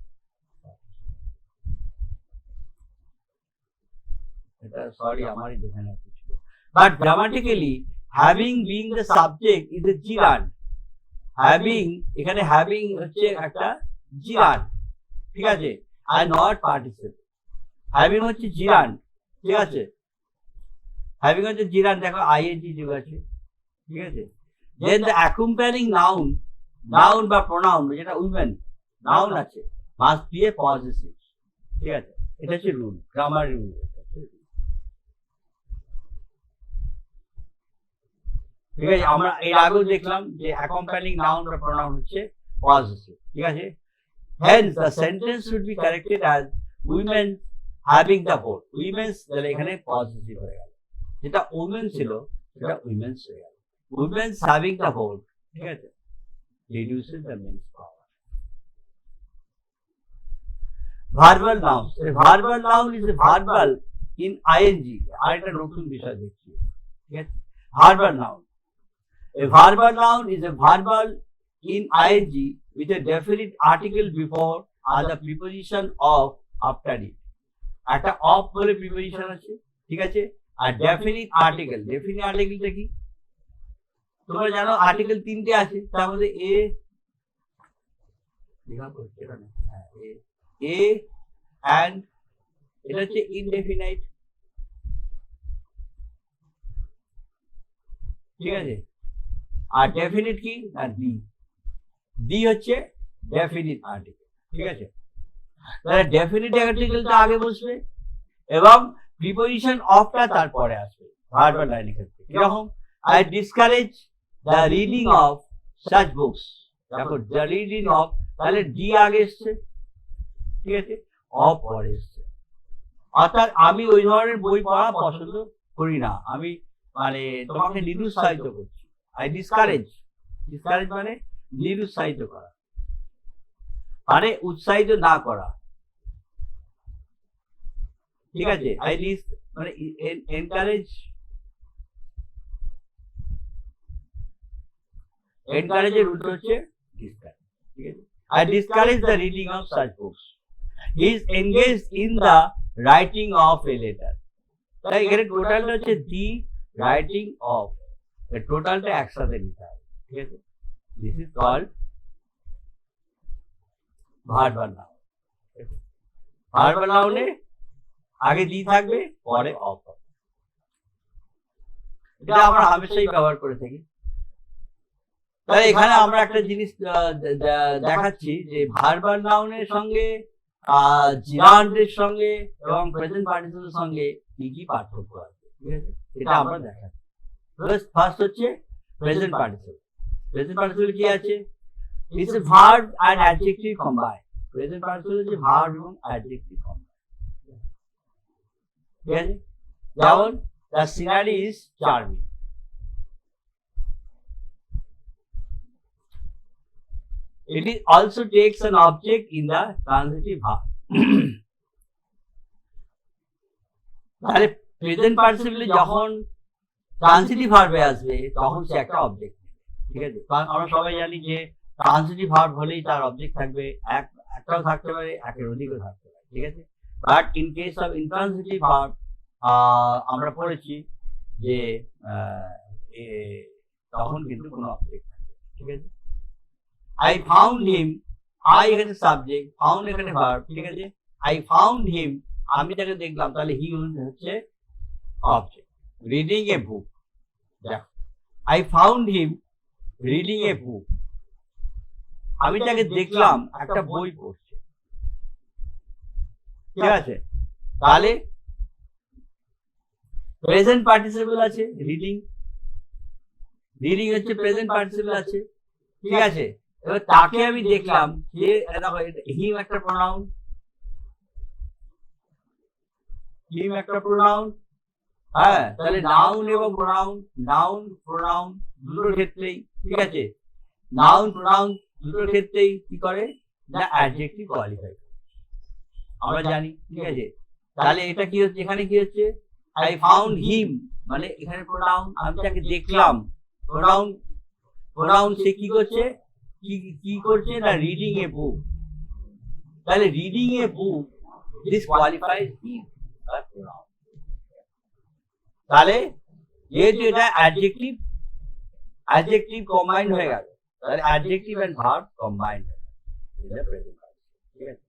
এটা সরি আমারই দেখানো ছিল। But grammatically, having being the subject is a gerund. Having, এখানে having হচ্ছে একটা gerund, ঠিক আছে, আর not participle. Having হচ্ছে gerund, ঠিক আছে, having হচ্ছে gerund, দেখো ing যোগ আছে, ঠিক আছে। Then the accompanying noun বা pronoun, যেটা women noun আছে, must be a possessive, ঠিক আছে, এটা হচ্ছে রুল, গ্রামার রুল। ঠিক আছে, আমরা এর আগেও দেখলাম যে accompanying noun বা pronoun হচ্ছে possessive, ঠিক আছে। Hence the sentence should be corrected as women having the vote. Women's, তাহলে এখানে possessive হয়ে গেল, যেটা women ছিল সেটা women's হয়ে গেল। Women's having the vote, ঠিক আছে, reduces the men's power. Verbal nouns. A verbal noun is a verbal in ing. আর একটা নতুন বিষয় দেখছি, ঠিক আছে, verbal noun. A verbal noun is a verbal in ing with a definite article before or the preposition of after it. একটা of বলে preposition আছে, ঠিক আছে, আর definite article, definite article কি তোমরা জানো, আর্টিকেল তিনটে আছে, তার মধ্যে এ and এটা হচ্ছে ইনডেফিনাইট, ঠিক আছে, আর ডেফিনিট কি না ডি হচ্ছে ডেফিনিট আর্টিকেল, ঠিক আছে। তাহলে ডেফিনিট আর্টিকেলটা আগে বসবে এবং প্রিপোজিশন অফটা তারপরে আসবে ভার্বাল লাইনের ক্ষেত্রে। এরকম I discourage the reading of such books, দেখো the reading of, তাহলে ডি আগে এসছে, ঠিক আছে, অফ পরে এসছে, অর্থাৎ আমি ওই ধরনের বই পড়া পছন্দ করি না, আমি মানে তোমাকে নিরুৎসাহিত করছি। I discourage মানে নিরুৎসাহিত করা, মানে উৎসাহিত না করা, ঠিক আছে। মানে এনকারেজের উল্টো হচ্ছে ডিসকারেজ, ঠিক আছে। I discourage the reading of such books. He is engaged in the writing of a letter. তাই এখানে টোটালটা হচ্ছে দি রাইটিং অফ, টোটালটা একসাথে নিতে হবে, ঠিক আছে। This is called verbal noun. Verbal নাউনে আগে দি থাকবে, পরে অফ হবে, এটা আমরা হামেশাই ব্যবহার করে থাকি। তাই এখানে আমরা একটা জিনিস দেখাচ্ছি যে ভার্বাল নাউনের সঙ্গে জিরান্ডের সঙ্গে এবং প্রেজেন্ট পার্টিসিপলের সঙ্গে কি কি পার্থক্য আছে, ঠিক আছে, এটা আমরা দেখাচ্ছি। ফার্স্ট হচ্ছে প্রেজেন্ট পার্টিসিপল। প্রেজেন্ট পার্টিসিপল কি আছে? It's a verb and adjective combine. Present participle হচ্ছে ভার্ব এবং অ্যাডজেক্টিভ কম্বাইন, ঠিক আছে। যেমন the scenery is charming, it is also takes an object in the transitive verb. তাহলে প্রেজেন্ট পার্টিসিপলে যখন ট্রান্সিটিভ ভার্বে আসবে তখন সে একটা অবজেক্ট, ঠিক আছে। কারণ আমরা সবাই জানি যে ট্রান্সিটিভ ভার্ব হলেই তার অবজেক্ট থাকবে, একটাও থাকতে পারে, একের অধিকও থাকতে পারে, ঠিক আছে। But in case of intransitive verb আমরা পড়েছি যে তখন কিন্তু কোনো অবজেক্ট থাকবে, ঠিক আছে। I found him, I এখানে সাবজেক্ট, ফাউন্ড এখানে ভার্ব, ঠিক আছে। I found him, আমি তাকে দেখলাম, তাহলে হি হচ্ছে অবজেক্ট। রিডিং এ বুক, দেখো I found him reading a book. আমি তাকে দেখলাম একটা বই পড়ছে, ঠিক আছে, তাহলে প্রেজেন্ট পার্টিসিপল আছে রিডিং, রিডিং হচ্ছে প্রেজেন্ট পার্টিসিপল আছে, ঠিক আছে। এবার তাকে আমি দেখলাম যে হিম একটা প্রোনাউন, হিম একটা প্রোনাউন, হ্যাঁ, তাহলে নাউন এবং প্রোনাউন, নাউন প্রোনাউন দুটোর ক্ষেত্রেই, ঠিক আছে, নাউন প্রোনাউন দুটোর ক্ষেত্রেই কি করে না অ্যাডজেক্টিভ কোয়ালিফাই, আমরা জানি, ঠিক আছে। তাহলে এটা কি হচ্ছে, এখানে কি হচ্ছে, আই ফাউন্ড হিম মানে এখানে প্রোনাউন, আমি তাকে দেখলাম, প্রোনাউন, প্রোনাউন সে কি করছে, কি করছে না রিডিং এ বুক, তাহলে reading a book this qualifies him, তাহলে যেহেতু এটা অ্যাডজেক্টিভ, অ্যাডজেক্টিভ কম্বাইন্ড হয়ে গেল, তাহলে অ্যাডজেক্টিভ এন্ড ভার্ব কম্বাইন্ড হয়ে গেল, ঠিক আছে।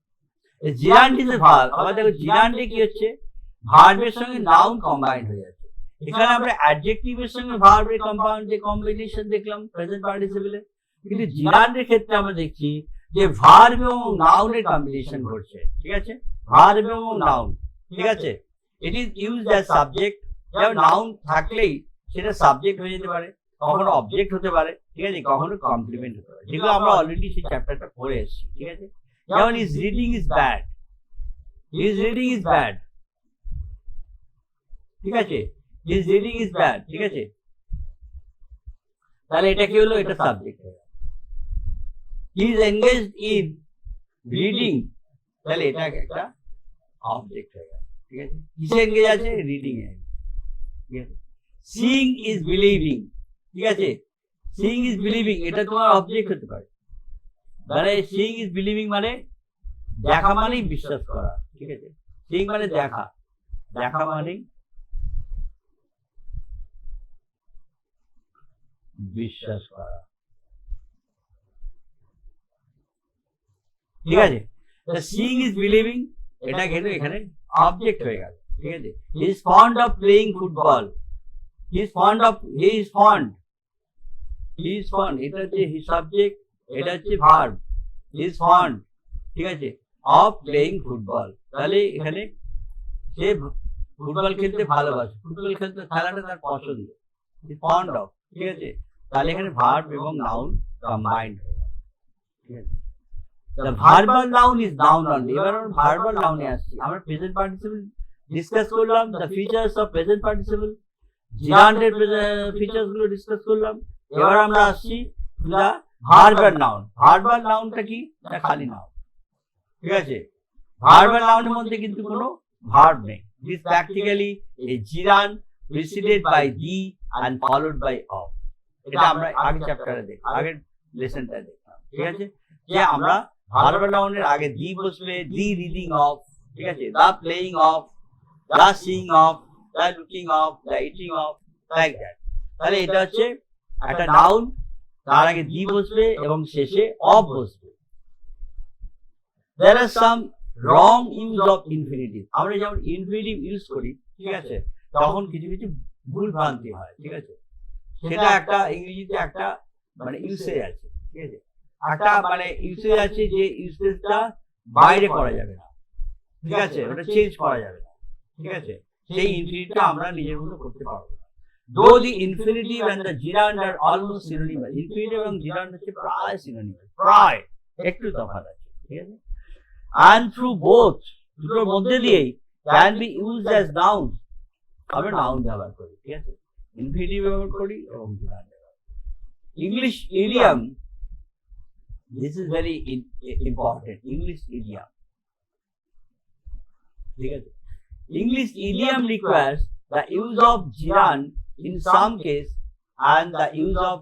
জিরান্ড ইজ এ ভার্ব, আবার দেখো জিরান্ডে কি হচ্ছে, ভার্বের সঙ্গে নাউন কম্বাইন্ড হয়ে যাচ্ছে। এখানে আমরা অ্যাডজেক্টিভের সঙ্গে ভার্বের কম্বিনেশন দেখলাম প্রেজেন্ট পার্টিসিপলে, কিন্তু জিরান্ডের ক্ষেত্রে আমরা দেখছি যে ভার্ব এবং নাউনের কম্বিনেশন ঘটছে, ঠিক আছে, ভার্ব এবং নাউন, ঠিক আছে। It is used as subject, যেমন নাউন থাকলেই সেটা সাবজেক্ট হয়ে যেতে পারে, কখনো অবজেক্ট হতে পারে, ঠিক আছে, কখনো কমপ্লিমেন্ট হতে পারে, যেগুলো আমরা অলরেডি সেই চ্যাপ্টারটা পড়ে এসেছি, ঠিক আছে। যেমন is reading is bad, is reading is bad, ঠিক আছে, ইজ রিডিং ইজ ব্যাড, ঠিক আছে, তাহলে এটা কি হলো, এটা সাবজেক্ট হয়ে গেল। He is engaged in reading, তাহলে এটা একটা অবজেক্ট হয়ে গেল, ঠিক আছে, কিসে এনগেজ আছে, রিডিং এ, ঠিক আছে। সিইং ইজ বিলিভিং, ঠিক আছে, সিইং ইজ বিলিভিং এটা তোমার অবজেক্ট হতে পারে, মানে সিইং ইজ বিলিভিং মানে দেখা মানেই বিশ্বাস করা, ঠিক আছে, সিইং মানে দেখা, দেখা মানেই বিশ্বাস করা, ঠিক আছে। সিইং ইজ বিলিভিং এটা কিন্তু এখানে অবজেক্ট হয়ে গেল, ঠিক আছে। He is fond of playing football, he is fond of, he is fond, he is fond এটা হচ্ছে হি সাবজেক্ট, এটা হচ্ছে ভার্ব, হি ইজ ফন্ড, ঠিক আছে, অফ প্লেইং ফুটবল, তাহলে এখানে সে ফুটবল খেলতে ভালোবাসে, ফুটবল খেলতে খেলাটা তার পছন্দ, হি ফন্ড অফ, ঠিক আছে, তাহলে এখানে ভার্ব এবং নাউন কম্বাইন্ড হয়ে গেল, ঠিক আছে। The verbal noun is noun only. এবার আমরা verbal noun এ আসছি, আমরা প্রেজেন্ট পার্টিসিপল ডিসকাস করলাম, the features of present participle, জিরান্ডের ফিচার্স গুলো ডিসকাস করলাম। এবার আমরা আসছি the verbal noun. verbal nounটা কি, এটা খালি নাউন, ঠিক আছে। verbal noun এর মধ্যে কিন্তু কোনো ভার্ব নেই, this practically a gerund preceded by the and followed by of, এটা আমরা আগের চ্যাপ্টারে দেখলাম, আগের লেসনটা দেখলাম, ঠিক আছে, যে আমরা ভার্বাল নাউনের আগে দি বসবে, দি রিডিং অফ, ঠিক আছে, the playing of, the seeing of, the looking of, the eating of, like that. তাহলে এটা হচ্ছে একটা নাউন, তার আগে দি বসবে এবং শেষে অফ বসবে। There are some wrong use of infinitive, আমরা যেমন ইনফিনিটিভ ইউজ করি, ঠিক আছে, তখন কিছু কিছু ভুল ভ্রান্তি হয়, ঠিক আছে, সেটা একটা ইংরেজিতে একটা মানে ইউসেজ আছে, ঠিক আছে, একটা মানে ইউসেজ আছে যে ইউসেজটা বাইরে করা যাবে না, ঠিক আছে, ওটা চেঞ্জ করা যাবে না, ঠিক আছে, সেই ইনফিনিটিভটা আমরা নিজের মতো করতে পারবো না। Though the infinitive and the gerund are almost synonymous, infinitive এবং gerund হচ্ছে প্রায় synonymous, প্রায় একটু তফাৎ আছে, ঠিক আছে, and through both দুটোর মধ্যে দিয়েই can be used as nouns, আমরা নাউন ব্যবহার করি, ঠিক আছে, ইনফিনিটিভ ব্যবহার করি এবং gerund ব্যবহার করি। English idiom, this is very important, English idiom, ঠিক আছে, English idiom requires the use of gerund in some case and the use of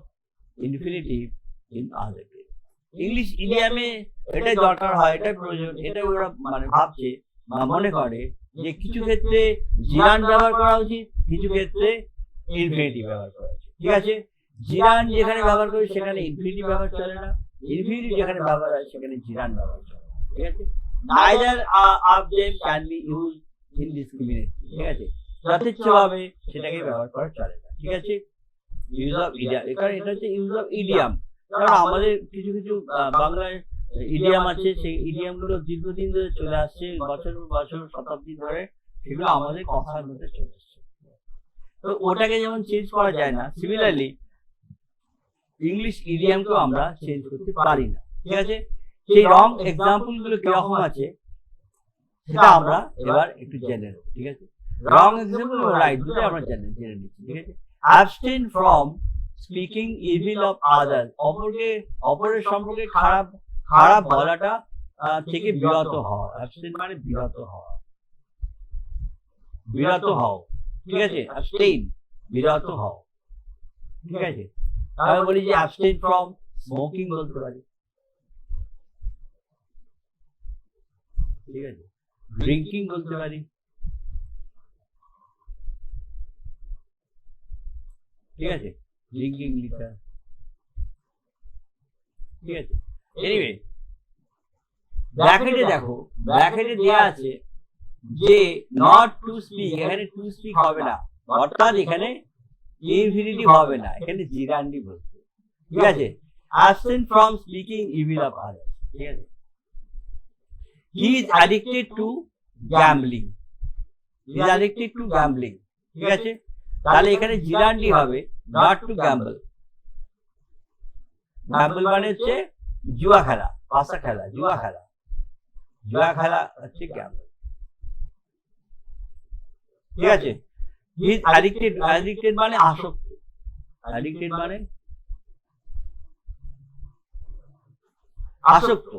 infinitive in other case. English idiom এ এটাই দরকার হয়, এটা প্রয়োজন, এটা ওরা মানে ভাবছে বা মনে করে যে কিছু ক্ষেত্রে gerund ব্যবহার করা উচিত, কিছু ক্ষেত্রে infinitive ব্যবহার করা উচিত, ঠিক আছে। gerund যেখানে ব্যবহার করি সেখানে infinitive ব্যবহার চলে না, infinitive যেখানে ব্যবহার হয় সেখানে gerund ব্যবহার চলে, ঠিক আছে। Neither of them can be used indiscriminately, ঠিক আছে, যথেচ্ছভাবে সেটাকে ব্যবহার করা চলে না, ঠিক আছে। ইউজ অফ ইডিয়াম, এখানে এটা হচ্ছে ইউজ অফ ইডিয়াম, কারণ আমাদের কিছু কিছু বাংলায় ইডিয়াম আছে, সেই ইডিয়াম গুলো দীর্ঘদিন ধরে চলে আসছে, বছর বছর শতাব্দী ধরে সেগুলো আমাদের কথার মধ্যে চলে আসছে। তো ওটাকে যেমন চেঞ্জ করা যায় না, সিমিলারলি ইংলিশ ইডিয়ামকেও আমরা চেঞ্জ করতে পারি না, ঠিক আছে। সেই রং এক্সাম্পল গুলো কিরকম আছে সেটা আমরা এবার একটু জেনে নেব, ঠিক আছে। রং এক্সাম্পল ও রাইট দুটো আমরা জেনে নিচ্ছি, ঠিক আছে। abstain from speaking evil of others, অপরের সম্পর্কে খারাপ বলাটা থেকে বিরত হওয়া। abstain মানে বিরত হও, ঠিক আছে। abstain বিরত হও, ঠিক আছে। তাহলে বলি যে abstain from smoking বলতে পারি, ঠিক আছে। ড্রিঙ্কিং বলতে পারি, ঠিক আছে। ড্রিঙ্কিং লিকার, ঠিক আছে। এনিওয়ে ব্র্যাকেটে দেখো, ব্র্যাকেটে দেয়া আছে যে নট টু স্পিক, এখানে টু স্পিক হবে না, অর্থাৎ এখানে ইনফিনিটিভ হবে না, এখানে জিরান্ডি বলছে, ঠিক আছে। abstain from speaking evil of others, ঠিক আছে। he is addicted to gambling, ঠিক আছে। তাহলে এখানে জিরান্ডি হবে not to gamble, মানে হচ্ছে জুয়া খেলা, পাশা খেলা, জুয়া খেলা হচ্ছে গ্যাম্বল, ঠিক আছে। he is addicted মানে আসক্ত, মানে আসক্ত,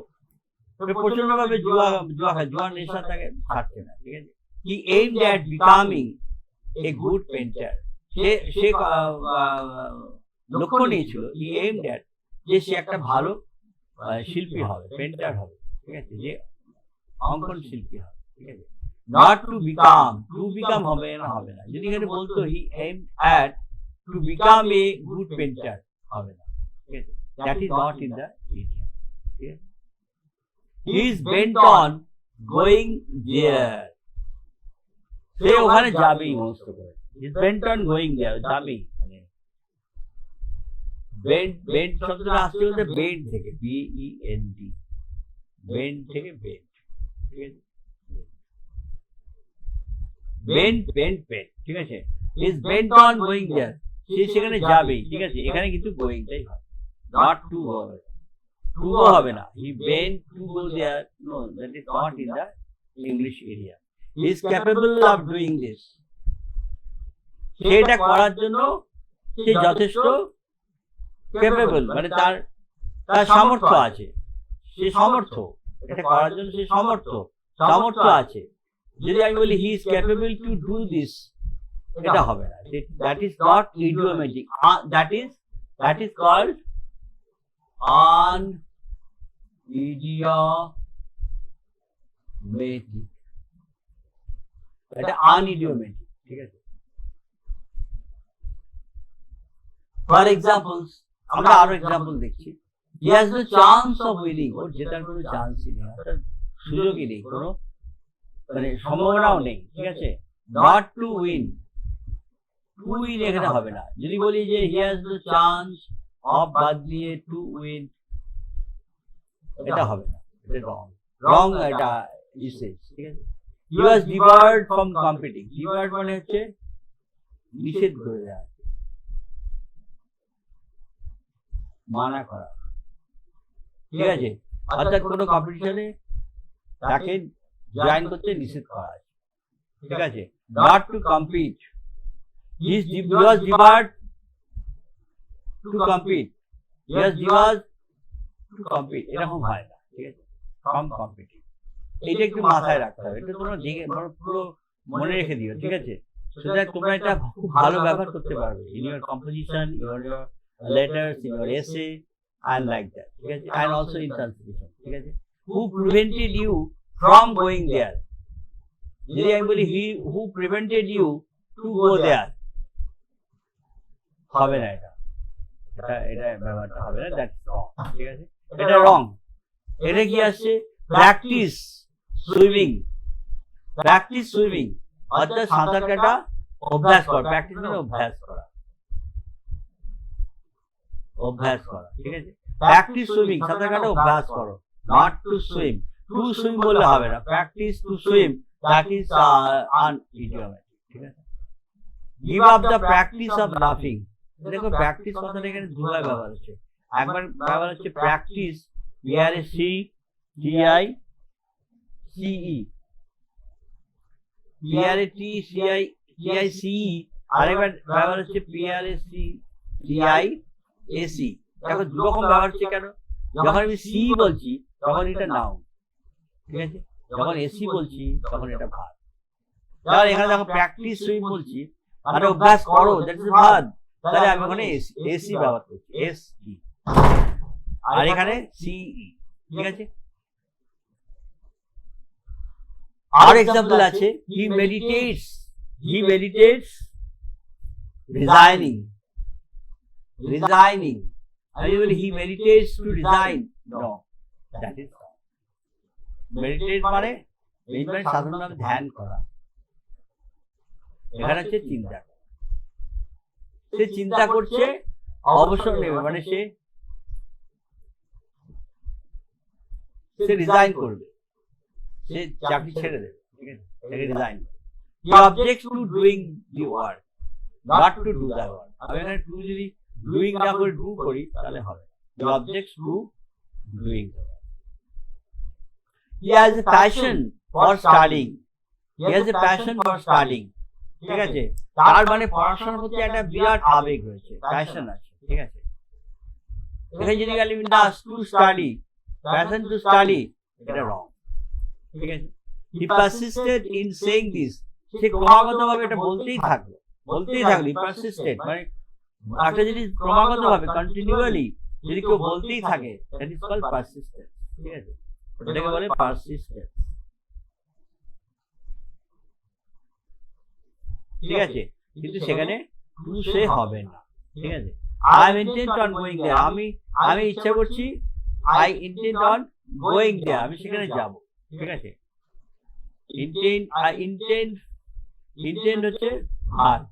প্রচন্ড ভাবে জুয়া নেশা তাকে ছাড়ছে না, ঠিক আছে। he aimed at becoming a good painter, সে লক্ষ্য নিয়েছিল, he aimed at যে সে একটা ভালো শিল্পী হবে, পেন্টার হবে, ঠিক আছে, যে অঙ্কন শিল্পী হবে, ঠিক আছে। not to become হবে না, যদি এখানে বলতো he aimed at to become a good painter হবে না, ঠিক আছে। that is not in the idiom, ঠিক আছে। he is bent on going there, সে ওখানে যাবেই মনস্থ করে, he is bent on going there, যাবেই, মানে বেন্ট শব্দটা আসছে বলতে বেন্ট থেকে, BENT, বেন্ট থেকে বেন্ট, ঠিক আছে। বেন্ট, ঠিক আছে। is bent on going there, সে সেখানে যাবেই, ঠিক আছে। এখানে কিন্তু গোয়িংটাই হবে, not to হবে না। he bent to go there, no, that is not in the English area. he is capable of doing this, সেটা করার জন্য সে যথেষ্ট capable, মানে তার সামর্থ্য আছে, সে সমর্থ, এটা করার জন্য সে সামর্থ্য আছে। যদি আমি বলি he is capable to do this, এটা হবে না, that is not idiomatic, that is called unidiomatic, এটা unidiomatic, ঠিক আছে। ফর এক্সাম্পলস, আমরা আরো এক্সাম্পল দেখছি। he has no chance of winning, ওর জেতার কোনো চান্সই নেই, অর্থাৎ সুযোগই নেই, কোনো মানে সম্ভাবনাও নেই, ঠিক আছে। not to win এখানে হবে না। যদি বলি যে he has no chance of বাদ দিয়ে to win, এটা হবে না, এটা রং, এটা ইউসেজ, ঠিক আছে। he was debarred from competing, debarred মানে হচ্ছে নিষেধ করে দেওয়া, মানা করা, ঠিক আছে। অর্থাৎ কোনো কম্পিটিশনে তাকে জয়েন করতে নিষেধ করা আছে, ঠিক আছে। not to compete, he was debarred to compete, এরকম হয় না, ঠিক আছে। from competing, এটা একটু মাথায় রাখতে হবে, এটা তোমরা পুরো মনে রেখে দিও, ঠিক আছে। সুতরাং তোমরা এটা খুব ভালো ব্যবহার করতে পারবে in your composition, your letters, in your essay, and like that, ঠিক আছে। and also in translation, ঠিক আছে। who prevented you from going there, যদি আমি বলি who prevented you to go there, হবে না, এটা ব্যবহারটা হবে না, that's wrong, ঠিক আছে, এটা wrong। এটা কি আসছে, প্র্যাকটিস সুইমিং, অর্থাৎ সাঁতার কাটা অভ্যাস করা, প্র্যাকটিস মানে অভ্যাস করা, ঠিক আছে। প্র্যাকটিস সুইমিং, সাঁতার কাটা অভ্যাস করো, not to swim. To swim বললে হবে না, practice to swim, that is unidiomatic, ঠিক আছে। Give up the practice of লাফিং। দেখো প্র্যাকটিস কথাটা এখানে দুবার ব্যবহার হচ্ছে। একবার ব্যবহার হচ্ছে প্র্যাকটিস, PRACTICE, PRATICE, আরেকবার ব্যবহার হচ্ছে PRACTIAC। দেখো দুরকম ব্যবহার হচ্ছে কেন? যখন আমি সি বলছি তখন এটা নাউন, ঠিক আছে, যখন এসি বলছি তখন এটা ভার্ব। তাহলে এখানে দেখো প্র্যাকটিস সুইম বলছি মানে অভ্যাস করো, দ্যাট ইজ ভার্ব, তাহলে আমি ওখানে এসি ব্যবহার করছি, এসই, আর এখানে সিই, ঠিক আছে। আর এক্সাম্পল আছে, হি মেডিটেটস resigning, আমি বলি he meditates to resign, no, that is meditate মানে সাধারণভাবে ধ্যান করা। এখানে হচ্ছে চিন্তা, সে চিন্তা করছে অবসর নেবে, মানে সে রিজাইন করবে, সে চাকরি ছেড়ে দেবে, ঠিক আছে, resign. He objects to doing the work, not to do the work. আমি এখানে টু যদি ডুইং না করে ডু করি তাহলে হবে। He objects to doing. He has a passion for studying, ঠিক আছে, তার মানে পড়াশোনার প্রতি একটা বিরাট আবেগ রয়েছে, প্যাশন আছে, ঠিক আছে। এখানে যদি গেলে to study, passion to study, এটা রং, ঠিক আছে। হি পারসিস্টেড ইন সেইং দিস, সে ক্রমাগতভাবে এটা বলতেই থাকলো, হি পারসিস্টেড মানে একটা জিনিস ক্রমাগতভাবে কন্টিনিউয়ালি যদি কেউ বলতেই থাকে, দ্যাট ইজ কল্ড পারসিস্টেন্স, ঠিক আছে, এটাকে বলে পারসিস্টেন্স, ঠিক আছে। কিন্তু সেখানে টু সে হবে না, ঠিক আছে। I am intent on going there, আমি ইচ্ছা করছি, I intent on going there, আমি সেখানে যাব, ঠিক আছে। ইন্টেন্ট হচ্ছে ভার্ব,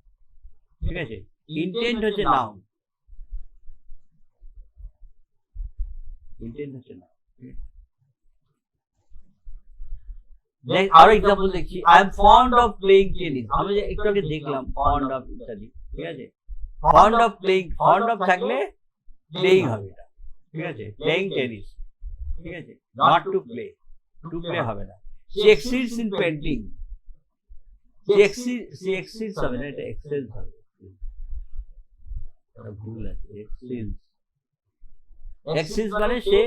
ঠিক আছে, ইন্টেন্ট হচ্ছে নাউন, আরো এক্সাম্পল দেখছি, I am fond of playing tennis, আমি একটু আগে দেখলাম ফন্ড অফ ইত্যাদি, ঠিক আছে। Fond of playing, fond of থাকলে প্লেইং হবে এটা, ঠিক আছে, প্লেইং টেনিস, ঠিক আছে, নট টু প্লে হবে না। she exceeds in painting, she exceeds হবে না, এটা excels হবে, এটা ভুল আছে, excels মানে সে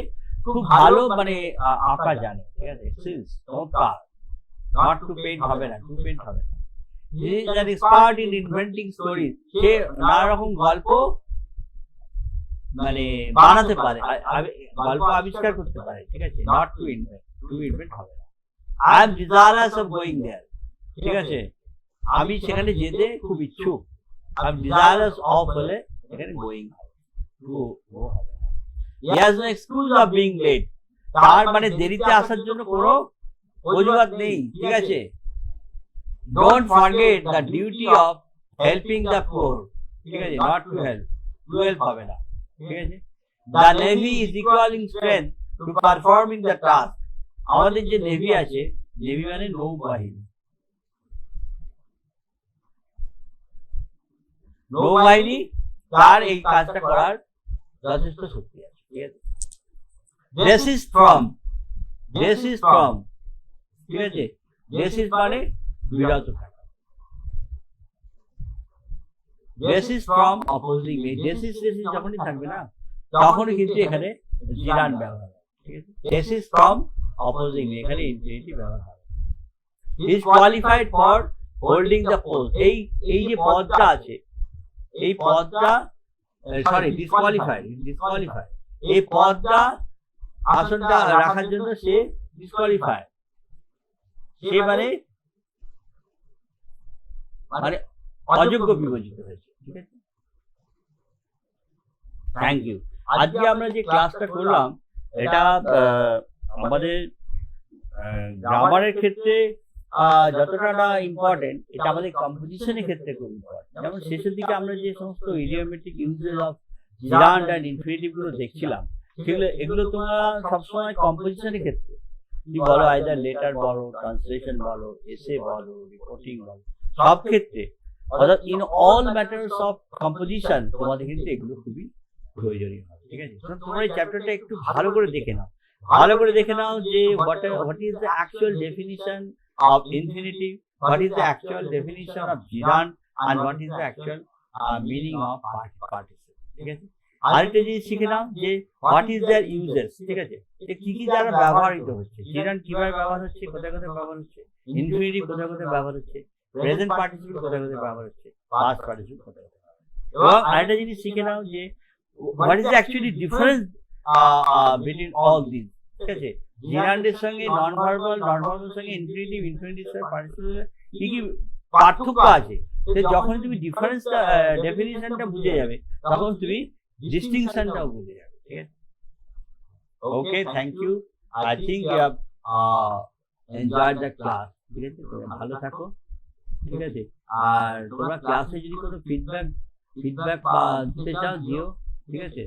খুব ভালো মানে আঁকা জানে, ঠিক আছে, excels চমৎকার, not to paint হবে না, to paint হবে না। he is an expert in inventing stories, সে নানা রকম গল্প মানে বানাতে পারে, গল্প আবিষ্কার করতে পারে, ঠিক আছে, not to invent হবে না। I am desirous of going there, ঠিক আছে, আমি সেখানে যেতে খুব ইচ্ছুক, I am desirous of হলে এখানে going হবে, to হবে না। He has no excuse of being late, তার মানে দেরিতে আসার জন্য কোনো অজুহাত নেই, ঠিক আছে। Don't forget the duty of helping the poor, ঠিক আছে, not to help হবে না, ঠিক আছে। The navy is equal in strength to performing the task, আমাদের যে নেভি আছে, নেভি মানে নৌবাহিনী, তার এই কাজটা করার যথেষ্ট শক্তি আছে, ঠিক আছে। desist from, ঠিক আছে, desist মানে বিরত থাকা, desist from opposing me, desist যখনই থাকবে না তখনই কিন্তু এখানে জিরান ব্যবহার হবে, ঠিক আছে। desist from opposing me, এখানে ইনফিনিটিভ ব্যবহার হবে। is qualified for holding the post, এই যে পদটা আছে, এই পদটা disqualified, এই পদটা আসনটা রাখার জন্য সে ডিসকোয়ালিফাইড, সে মানে অযোগ্য বিবেচিত হয়েছে, ঠিক আছে। Thank you. আজকে আমরা যে ক্লাসটা করলাম এটা আমাদের গ্রামারের ক্ষেত্রে যতটা না ইম্পর্টেন্ট, এটা আমাদের কম্পোজিশনের ক্ষেত্রে খুব ইম্পর্টেন্ট। যেমন শেষের দিকে আমরা যে সমস্ত idiomatic uses of gerund and infinitive গুলো দেখছিলাম, সেগুলো এগুলো তোমরা সবসময় কম্পোজিশনের ক্ষেত্রে তুমি বলো, আইদার লেটার বলো, ট্রান্সলেশন বলো, এসে বলো, রিপোর্টিং বলো, সব ক্ষেত্রে অর্থাৎ in all matters of composition তোমাদের কিন্তু এগুলো খুবই প্রয়োজনীয় হবে। ঠিক আছে, তোমরা এই চ্যাপ্টারটা একটু ভালো করে দেখে নাও, ভালো করে দেখে নাও যে what is the actual definition of infinitive, what is the actual definition of জিরান্ড, and what is the actual meaning of participle। ঠিক আছে, আরেকটা জিনিস শিখে নাও যে হোয়াট ইজ দেয়ার ইউজেস। ঠিক আছে, যে কি কি দ্বারা ব্যবহৃত হচ্ছে, জিরান্ড কিভাবে ব্যবহার হচ্ছে, কোথায় কোথায় ব্যবহার হচ্ছে, ইনফিনিটিভ কোথায় কোথায় ব্যবহার হচ্ছে, প্রেজেন্ট পার্টিসিপল কোথায় কোথায় ব্যবহার হচ্ছে, পাস্ট পার্টিসিপল কোথায় কোথায় ব্যবহার হচ্ছে। এবং আরেকটা জিনিস শিখে নাও যে what is actually difference between all this. ঠিক আছে, জিরান্ডের সঙ্গে নন ভার্বাল, নন ভার্বালের সঙ্গে ইনফিনিটিভ, ইনফিনিটিভ সঙ্গে পার্টিসিপল কি কি পার্থক্য আছে। যখন তুমি ডিফারেন্সটা ডেফিনিশনটা বুঝে যাবে, তখন তুমি ডিস্টিংশনটাও বুঝে যাবে। ঠিক আছে, okay, thank you. I think you have enjoyed the class. ঠিক আছে, তোমরা ভালো থাকো। ঠিক আছে, আর তোমরা ক্লাসে যদি কোনো ফিডব্যাক দিতে চাও দিও। ঠিক আছে।